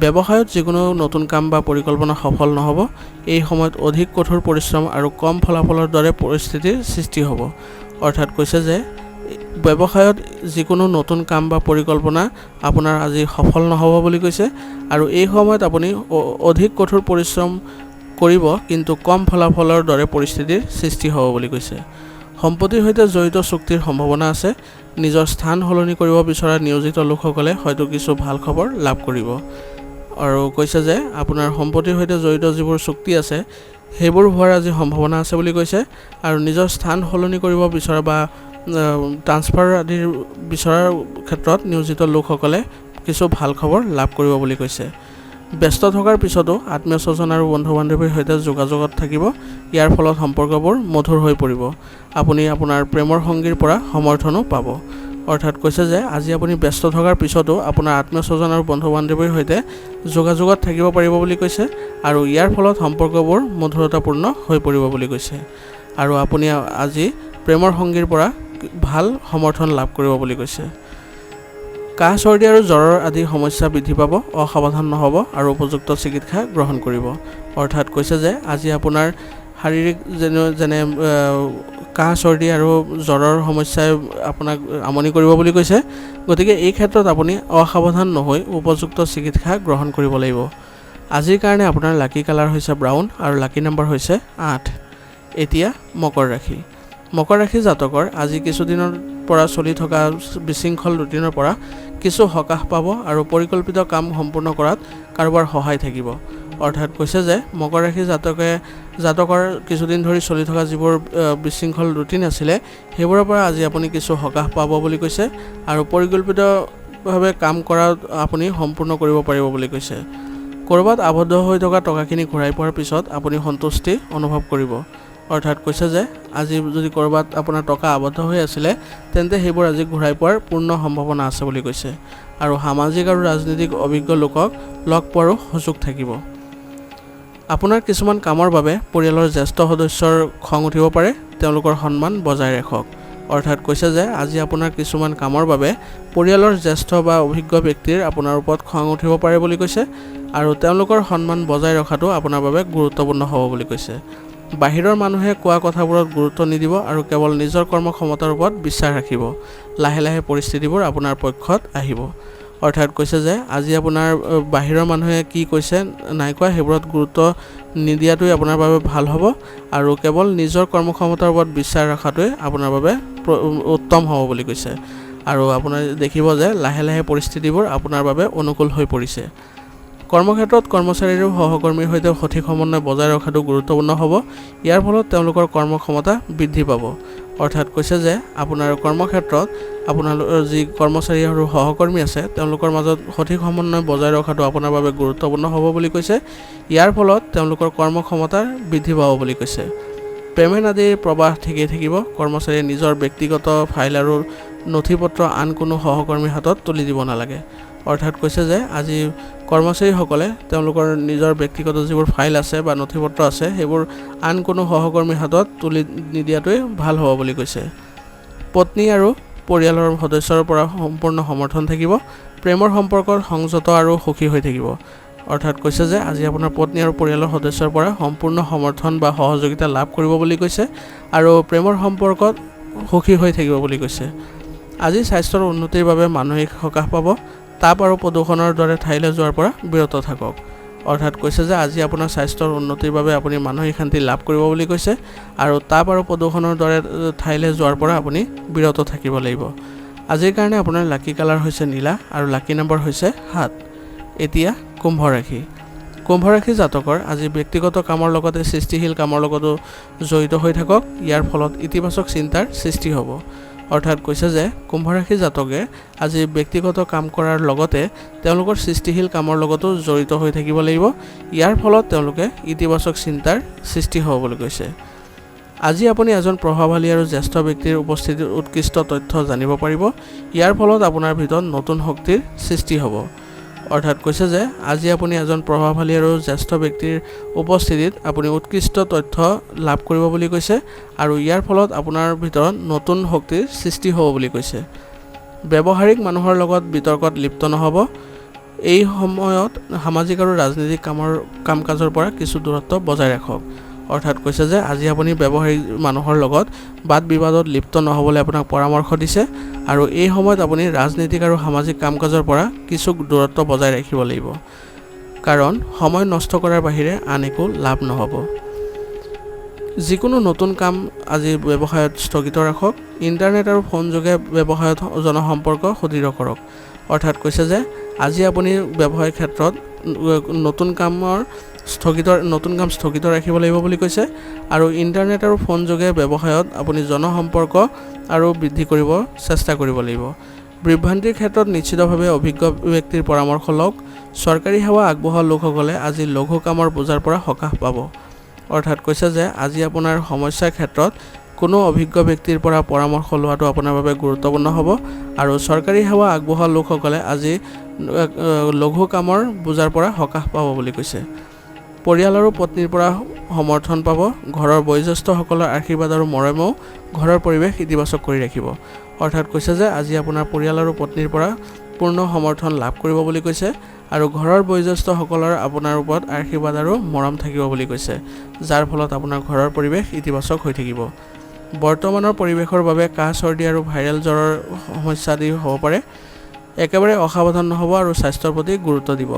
ব্যৱসায়ত যিকোনো নতুন কাম বা পৰিকল্পনা সফল নহ'ব। এই সময়ত অধিক কঠোৰ পৰিশ্ৰম আৰু কম ফলাফলৰ দৰে পৰিস্থিতিৰ সৃষ্টি হ'ব। অৰ্থাৎ কৈছে যে ব্যৱসায়ত যিকোনো নতুন কাম বা পৰিকল্পনা আপোনাৰ আজি সফল নহ'ব বুলি কৈছে আৰু এই সময়ত আপুনি অধিক কঠোৰ পৰিশ্ৰম কৰিব কিন্তু কম ফলাফলৰ দৰে পৰিস্থিতিৰ সৃষ্টি হ'ব বুলি কৈছে। সম্পত্তিৰ সৈতে জড়িত চুক্তিৰ সম্ভাৱনা আছে। নিজৰ স্থান সলনি কৰিব বিচৰা নিয়োজিত লোকসকলে হয়তো কিছু ভাল খবৰ লাভ কৰিব আৰু কৈছে যে আপোনাৰ সম্পত্তিৰ সৈতে জড়িত যিবোৰ চুক্তি আছে সেইবোৰ হোৱাৰ আজি সম্ভাৱনা আছে বুলি কৈছে আৰু নিজৰ স্থান সলনি কৰিব বিচৰা বা ট্ৰান্সফাৰ আদিৰ বিচৰাৰ ক্ষেত্ৰত নিয়োজিত লোকসকলে কিছু ভাল খবৰ লাভ কৰিব বুলি কৈছে। ব্যস্ত থকাৰ পিছতো আত্মীয় স্বজন আৰু বন্ধু বান্ধৱীৰ সৈতে যোগাযোগত থাকিব। ইয়াৰ ফলত সম্পৰ্কবোৰ মধুৰ হৈ পৰিব। আপুনি আপোনাৰ প্ৰেমৰ সংগীৰ পৰা সমৰ্থনো পাব। অৰ্থাৎ কৈছে যে আজি আপুনি ব্যস্ত থকাৰ পিছতো আপোনাৰ আত্মীয় স্বজন আৰু বন্ধু বান্ধৱীৰ সৈতে যোগাযোগত থাকিব পাৰিব বুলি কৈছে আৰু ইয়াৰ ফলত সম্পৰ্কবোৰ মধুৰতাপূৰ্ণ হৈ পৰিব বুলি কৈছে। আৰু আপুনি আজি প্ৰেমৰ সংগীৰ পৰা ভাল সমৰ্থন লাভ কৰিব বুলি কৈছে। কাহ চৰ্দি আৰু জ্বৰৰ আদি সমস্যা বৃদ্ধি পাব, অসাৱধান নহ'ব আৰু উপযুক্ত চিকিৎসা গ্ৰহণ কৰিব। অৰ্থাৎ কৈছে যে আজি আপোনাৰ শাৰীৰিক যেনে কাহ চৰ্দি আৰু জ্বৰৰ সমস্যাই আপোনাক আমনি কৰিব বুলি কৈছে। গতিকে এই ক্ষেত্ৰত আপুনি অসাৱধান নহৈ উপযুক্ত চিকিৎসা গ্ৰহণ কৰিব লাগিব। আজিৰ কাৰণে আপোনাৰ লাকি কালাৰ হৈছে ব্ৰাউন আৰু লাকি নম্বৰ হৈছে 8। এতিয়া মকৰ ৰাশি। মকৰ ৰাশি জাতকৰ আজি কিছুদিনৰ পৰা চলি থকা বিশৃংখল ৰুটিনৰ পৰা কিছু সকাহ পাব আৰু পৰিকল্পিত কাম সম্পূৰ্ণ কৰাত কাৰোবাৰ সহায় থাকিব। অৰ্থাৎ কৈছে যে মকৰ ৰাশি জাতকৰ কিছুদিন ধৰি চলি থকা যিবোৰ বিশৃংখল ৰুটিন আছিলে সেইবোৰৰ পৰা আজি আপুনি কিছু সকাহ পাব বুলি কৈছে আৰু পৰিকল্পিতভাৱে কাম কৰা আপুনি সম্পূৰ্ণ কৰিব পাৰিব বুলি কৈছে। ক'ৰবাত আবদ্ধ হৈ থকা টকাখিনি ঘূৰাই পোৱাৰ পিছত আপুনি সন্তুষ্টি অনুভৱ কৰিব। অৰ্থাৎ কৈছে যে আজি যদি ক'ৰবাত আপোনাৰ টকা আবদ্ধ হৈ আছিলে তেন্তে সেইবোৰ আজি ঘূৰাই পোৱাৰ পূৰ্ণ সম্ভাৱনা আছে বুলি কৈছে আৰু সামাজিক আৰু ৰাজনৈতিক অভিজ্ঞ লোকক লগ পোৱাৰো সুযোগ থাকিব। আপোনাৰ কিছুমান কামৰ বাবে পৰিয়ালৰ জ্যেষ্ঠ সদস্যৰ খং উঠিব পাৰে, তেওঁলোকৰ সন্মান বজাই ৰাখক। অৰ্থাৎ কৈছে যে আজি আপোনাৰ কিছুমান কামৰ বাবে পৰিয়ালৰ জ্যেষ্ঠ বা অভিজ্ঞ ব্যক্তিৰ আপোনাৰ ওপৰত খং উঠিব পাৰে বুলি কৈছে আৰু তেওঁলোকৰ সন্মান বজাই ৰখাটো আপোনাৰ বাবে গুৰুত্বপূৰ্ণ হ'ব বুলি কৈছে। বাহিৰৰ মানুহে কোৱা কথাবোৰত গুৰুত্ব নিদিব আৰু কেৱল নিজৰ কৰ্মক্ষমতাৰ ওপৰত বিশ্বাস ৰাখিব। লাহে লাহে পৰিস্থিতিবোৰ আপোনাৰ পক্ষত আহিব। অৰ্থাৎ কৈছে যে আজি আপোনাৰ বাহিৰৰ মানুহে কি কৈছে নাই কোৱা সেইবোৰত গুৰুত্ব নিদিয়াটোৱে আপোনাৰ বাবে ভাল হ'ব আৰু কেৱল নিজৰ কৰ্মক্ষমতাৰ ওপৰত বিশ্বাস ৰখাটোৱে আপোনাৰ বাবে উত্তম হ'ব বুলি কৈছে আৰু আপোনাৰ দেখিব যে লাহে লাহে পৰিস্থিতিবোৰ আপোনাৰ বাবে অনুকূল হৈ পৰিছে। কৰ্মক্ষেত্ৰত কৰ্মচাৰী আৰু সহকৰ্মীৰ সৈতে সঠিক সমন্বয় বজাই ৰখাটো গুৰুত্বপূৰ্ণ হ'ব। ইয়াৰ ফলত তেওঁলোকৰ কৰ্মক্ষমতা বৃদ্ধি পাব। অৰ্থাৎ কৈছে যে আপোনাৰ কৰ্মক্ষেত্ৰত আপোনালোকৰ যি কৰ্মচাৰী আৰু সহকৰ্মী আছে তেওঁলোকৰ মাজত সঠিক সমন্বয় বজাই ৰখাটো আপোনাৰ বাবে গুৰুত্বপূৰ্ণ হ'ব বুলি কৈছে। ইয়াৰ ফলত তেওঁলোকৰ কৰ্মক্ষমতা বৃদ্ধি পাব বুলি কৈছে। পে'মেণ্ট আদিৰ প্ৰৱাহ ঠিকেই থাকিব। কৰ্মচাৰীয়ে নিজৰ ব্যক্তিগত ফাইল আৰু নথি পত্ৰ আন কোনো সহকৰ্মীৰ হাতত তুলি দিব নালাগে। অৰ্থাৎ কৈছে যে আজি কৰ্মচাৰীসকলে তেওঁলোকৰ নিজৰ ব্যক্তিগত যিবোৰ ফাইল আছে বা নথি পত্ৰ আছে সেইবোৰ আন কোনো সহকৰ্মীৰ হাতত তুলি নিদিয়াটোৱে ভাল হ'ব বুলি কৈছে। পত্নী আৰু পৰিয়ালৰ সদস্যৰ পৰা সম্পূৰ্ণ সমৰ্থন থাকিব। প্ৰেমৰ সম্পৰ্কত সংযত আৰু সুখী হৈ থাকিব। অৰ্থাৎ কৈছে যে আজি আপোনাৰ পত্নী আৰু পৰিয়ালৰ সদস্যৰ পৰা সম্পূৰ্ণ সমৰ্থন বা সহযোগিতা লাভ কৰিব বুলি কৈছে আৰু প্ৰেমৰ সম্পৰ্কত সুখী হৈ থাকিব বুলি কৈছে। আজি স্বাস্থ্যৰ উন্নতিৰ বাবে মানসিক সকাহ পাব। তাপ আৰু প্ৰদূষণৰ দৰে ঠাইলৈ যোৱাৰ পৰা বিৰত থাকক। অৰ্থাৎ কৈছে যে আজি আপোনাৰ স্বাস্থ্যৰ উন্নতিৰ বাবে আপুনি মানসিক শান্তি লাভ কৰিব বুলি কৈছে আৰু তাপ আৰু প্ৰদূষণৰ দৰে ঠাইলৈ যোৱাৰ পৰা আপুনি বিৰত থাকিব লাগিব। আজিৰ কাৰণে আপোনাৰ লাকি কালাৰ হৈছে নীলা আৰু লাকি নম্বৰ হৈছে 7। এতিয়া কুম্ভ ৰাশি। কুম্ভ ৰাশি জাতকৰ আজি ব্যক্তিগত কামৰ লগতে সৃষ্টিশীল কামৰ লগতো জড়িত হৈ থাকক। ইয়াৰ ফলত ইতিবাচক চিন্তাৰ সৃষ্টি হ'ব। অৰ্থাৎ কৈছে যে কুম্ভ ৰাশি জাতকে আজি ব্যক্তিগত কাম কৰাৰ লগতে তেওঁলোকৰ সৃষ্টিশীল কামৰ লগতো জড়িত হৈ থাকিব লাগিব। ইয়াৰ ফলত তেওঁলোকে ইতিবাচক চিন্তাৰ সৃষ্টি হ'ব বুলি কৈছে। আজি আপুনি এজন প্ৰভাৱশালী আৰু জ্যেষ্ঠ ব্যক্তিৰ উপস্থিতিত উৎকৃষ্ট তথ্য জানিব পাৰিব। ইয়াৰ ফলত আপোনাৰ ভিতৰত নতুন শক্তিৰ সৃষ্টি হ'ব। অৰ্থাৎ কৈছে যে আজি আপুনি এজন প্ৰভাৱশালী আৰু জ্যেষ্ঠ ব্যক্তিৰ উপস্থিতিত আপুনি উৎকৃষ্ট তথ্য লাভ কৰিব বুলি কৈছে আৰু ইয়াৰ ফলত আপোনাৰ ভিতৰত নতুন শক্তিৰ সৃষ্টি হ'ব বুলি কৈছে। ব্যৱহাৰিক মানুহৰ লগত বিতৰ্কত লিপ্ত নহ'ব। এই সময়ত সামাজিক আৰু ৰাজনৈতিক কাম কাজৰ পৰা কিছু দূৰত্ব বজাই ৰাখক। অৰ্থাৎ কৈছে যে আজি আপুনি ব্যৱহাৰিক মানুহৰ লগত বাদ বিবাদত লিপ্ত নহ'বলৈ আপোনাক পৰামৰ্শ দিছে আৰু এই সময়ত আপুনি ৰাজনৈতিক আৰু সামাজিক কাম কাজৰ পৰা কিছু দূৰত্ব বজাই ৰাখিব লাগিব কাৰণ সময় নষ্ট কৰাৰ বাহিৰে আন একো লাভ নহ'ব। যিকোনো নতুন কাম আজি ব্যৱসায়ত স্থগিত ৰাখক। ইণ্টাৰনেট আৰু ফোন যোগে ব্যৱসায়ত জনসম্পৰ্ক সুদৃঢ় কৰক। অৰ্থাৎ কৈছে যে আজি আপুনি ব্যৱসায় ক্ষেত্ৰত নতুন কাম স্থগিত ৰাখিব লাগিব বুলি কৈছে আৰু ইণ্টাৰনেট আৰু ফোন যোগে ব্যৱসায়ত আপুনি জনসম্পৰ্ক আৰু বৃদ্ধি কৰিব চেষ্টা কৰিব লাগিব। বিভ্ৰান্তিৰ ক্ষেত্ৰত নিশ্চিতভাৱে অভিজ্ঞ ব্যক্তিৰ পৰামৰ্শ লওক। চৰকাৰী সেৱা আগবঢ়োৱা লোকসকলে আজি লঘু কামৰ বোজাৰ পৰা সকাহ পাব। অৰ্থাৎ কৈছে যে আজি আপোনাৰ সমস্যাৰ ক্ষেত্ৰত কোনো অভিজ্ঞ ব্যক্তিৰ পৰা পৰামৰ্শ লোৱাটো আপোনাৰ বাবে গুৰুত্বপূৰ্ণ হ'ব আৰু চৰকাৰী সেৱা আগবঢ়োৱা লোকসকলে আজি লঘু কামৰ বোজাৰ পৰা সকাহ পাব বুলি কৈছে। পৰিয়াল আৰু পত্নীৰ পৰা সমৰ্থন পাব। ঘৰৰ বয়োজ্যেষ্ঠসকলৰ আশীৰ্বাদ আৰু মৰমেও ঘৰৰ পৰিৱেশ ইতিবাচক কৰি ৰাখিব। অৰ্থাৎ কৈছে যে আজি আপোনাৰ পৰিয়াল আৰু পত্নীৰ পৰা পূৰ্ণ সমৰ্থন লাভ কৰিব বুলি কৈছে আৰু ঘৰৰ বয়োজ্যেষ্ঠসকলৰ আপোনাৰ ওপৰত আশীৰ্বাদ আৰু মৰম থাকিব বুলি কৈছে, যাৰ ফলত আপোনাৰ ঘৰৰ পৰিৱেশ ইতিবাচক হৈ থাকিব। বৰ্তমানৰ পৰিৱেশৰ বাবে কাহ চৰ্দি আৰু ভাইৰেল জ্বৰৰ সমস্যা আদি হ'ব পাৰে। একেবাৰে অসাৱধান নহ'ব আৰু স্বাস্থ্যৰ প্ৰতি গুৰুত্ব দিব।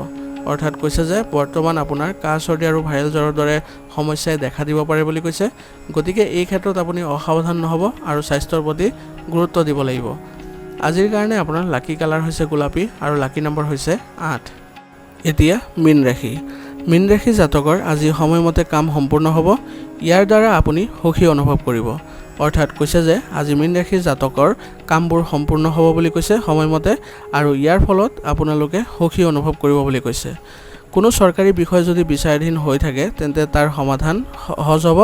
অৰ্থাৎ কৈছে যে বৰ্তমান আপোনাৰ কাহ চৰ্দি আৰু ভাইৰেল জ্বৰৰ দৰে সমস্যাই দেখা দিব পাৰে বুলি কৈছে। গতিকে এই ক্ষেত্ৰত আপুনি অসাৱধান নহ'ব আৰু স্বাস্থ্যৰ প্ৰতি গুৰুত্ব দিব লাগিব। আজিৰ কাৰণে আপোনাৰ লাকি কালাৰ হৈছে গোলাপী আৰু লাকি নম্বৰ হৈছে 8। এতিয়া মীন ৰাশি। মীন ৰাশি জাতকৰ আজি সময়মতে কাম সম্পূৰ্ণ হ'ব। ইয়াৰ দ্বাৰা আপুনি সুখী অনুভৱ কৰিব। অৰ্থাৎ কৈছে যে আজি মীন ৰাশিৰ জাতকৰ কামবোৰ সম্পূৰ্ণ হ'ব বুলি কৈছে সময়মতে আৰু ইয়াৰ ফলত আপোনালোকে সুখী অনুভৱ কৰিব বুলি কৈছে। কোনো চৰকাৰী বিষয় যদি বিচাৰাধীন হৈ থাকে তেন্তে তাৰ সমাধান সহজ হ'ব।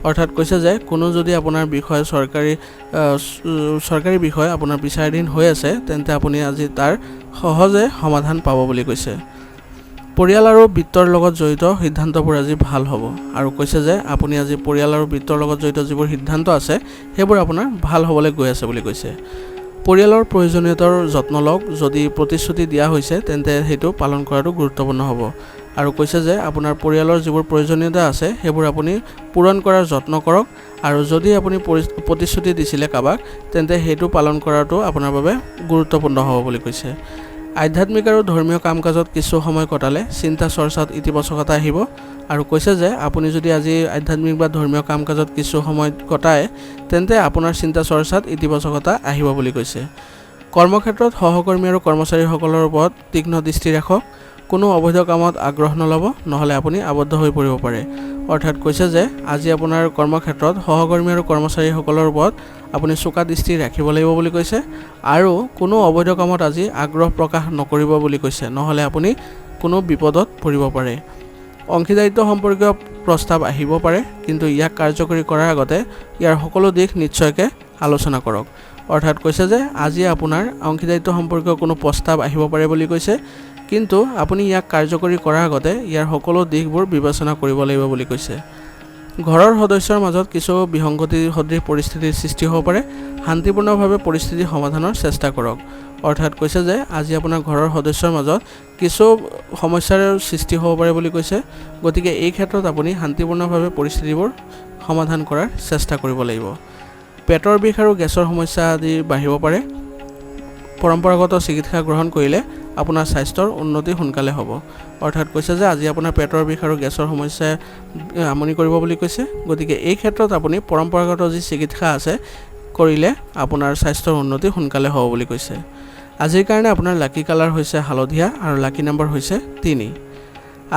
অৰ্থাৎ কৈছে যে কোনো যদি আপোনাৰ বিষয় চৰকাৰী বিষয় আপোনাৰ বিচাৰাধীন হৈ আছে তেন্তে আপুনি আজি তাৰ সহজে সমাধান পাব বুলি কৈছে। পৰিয়াল আৰু বিত্তৰ লগত জড়িত সিদ্ধান্তবোৰ আজি ভাল হ'ব আৰু কৈছে যে আপুনি আজি পৰিয়াল আৰু বিত্তৰ লগত জড়িত যিবোৰ সিদ্ধান্ত আছে সেইবোৰ আপোনাৰ ভাল হ'বলৈ গৈ আছে বুলি কৈছে। পৰিয়ালৰ প্ৰয়োজনীয়তাৰ যত্ন লওক। যদি প্ৰতিশ্ৰুতি দিয়া হৈছে তেন্তে সেইটো পালন কৰাটো গুৰুত্বপূৰ্ণ হ'ব আৰু কৈছে যে আপোনাৰ পৰিয়ালৰ যিবোৰ প্ৰয়োজনীয়তা আছে সেইবোৰ আপুনি পূৰণ কৰাৰ যত্ন কৰক আৰু যদি আপুনি প্ৰতিশ্ৰুতি দিছিলে কাৰোবাক তেন্তে সেইটো পালন কৰাটো আপোনাৰ বাবে গুৰুত্বপূৰ্ণ হ'ব বুলি কৈছে। আধ্যাত্মিক আৰু ধৰ্মীয় কাম কাজত কিছু সময় কটালে চিন্তা চৰ্চাত ইতিবাচকতা আহিব আৰু কৈছে যে আপুনি যদি আজি আধ্যাত্মিক বা ধৰ্মীয় কাম কাজত কিছু সময় কটায় তেন্তে আপোনাৰ চিন্তা চৰ্চাত ইতিবাচকতা আহিব বুলি কৈছে। কৰ্মক্ষেত্ৰত সহকৰ্মী আৰু কৰ্মচাৰীসকলৰ ওপৰত তীক্ষ্ণ দৃষ্টি ৰাখক। কোনো অবৈধ কামত আগ্ৰহ নল'ব, নহ'লে আপুনি আবদ্ধ হৈ পৰিব পাৰে। অৰ্থাৎ কৈছে যে আজি আপোনাৰ কৰ্মক্ষেত্ৰত সহকৰ্মী আৰু কৰ্মচাৰীসকলৰ ওপৰত আপুনি চোকা দৃষ্টি ৰাখিব লাগিব বুলি কৈছে আৰু কোনো অবৈধ কামত আজি আগ্ৰহ প্ৰকাশ নকৰিব বুলি কৈছে, নহ'লে আপুনি কোনো বিপদত পৰিব পাৰে। অংশীদাৰিত্ব সম্পৰ্কীয় প্ৰস্তাৱ আহিব পাৰে, কিন্তু ইয়াক কাৰ্যকৰী কৰাৰ আগতে ইয়াৰ সকলো দিশ নিশ্চয়কৈ আলোচনা কৰক। অৰ্থাৎ কৈছে যে আজি আপোনাৰ অংশীদাৰিত্ব সম্পৰ্কীয় কোনো প্ৰস্তাৱ আহিব পাৰে বুলি কৈছে, কিন্তু আপুনি ইয়াক কাৰ্যকৰী কৰাৰ আগতে ইয়াৰ সকলো দিশবোৰ বিবেচনা কৰিব লাগিব বুলি কৈছে। ঘৰৰ সদস্যৰ মাজত কিছু বিসংগতি সদৃশ পৰিস্থিতিৰ সৃষ্টি হ'ব পাৰে। শান্তিপূৰ্ণভাৱে পৰিস্থিতি সমাধানৰ চেষ্টা কৰক। অৰ্থাৎ কৈছে যে আজি আপোনাৰ ঘৰৰ সদস্যৰ মাজত কিছু সমস্যাৰ সৃষ্টি হ'ব পাৰে বুলি কৈছে। গতিকে এই ক্ষেত্ৰত আপুনি শান্তিপূৰ্ণভাৱে পৰিস্থিতিবোৰ সমাধান কৰাৰ চেষ্টা কৰিব লাগিব। পেটৰ বিষ আৰু গেছৰ সমস্যা আদি বাঢ়িব পাৰে। পৰম্পৰাগত চিকিৎসা গ্ৰহণ কৰিলে আপোনাৰ স্বাস্থ্যৰ উন্নতি সোনকালে হ'ব। অৰ্থাৎ কৈছে যে আজি আপোনাৰ পেটৰ বিষ আৰু গেছৰ সমস্যাই আমনি কৰিব বুলি কৈছে। গতিকে এই ক্ষেত্ৰত আপুনি পৰম্পৰাগত যি চিকিৎসা আছে কৰিলে আপোনাৰ স্বাস্থ্যৰ উন্নতি সোনকালে হ'ব বুলি কৈছে। আজিৰ কাৰণে আপোনাৰ লাকি কালাৰ হৈছে হালধীয়া আৰু লাকি নম্বৰ হৈছে 3।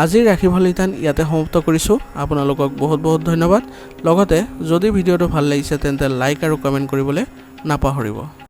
আজিৰ ৰাশিফল নিদান ইয়াতে সমাপ্ত কৰিছোঁ। আপোনালোকক বহুত বহুত ধন্যবাদ। লগতে যদি ভিডিঅ'টো ভাল লাগিছে তেন্তে লাইক আৰু কমেণ্ট কৰিবলৈ নাপাহৰিব।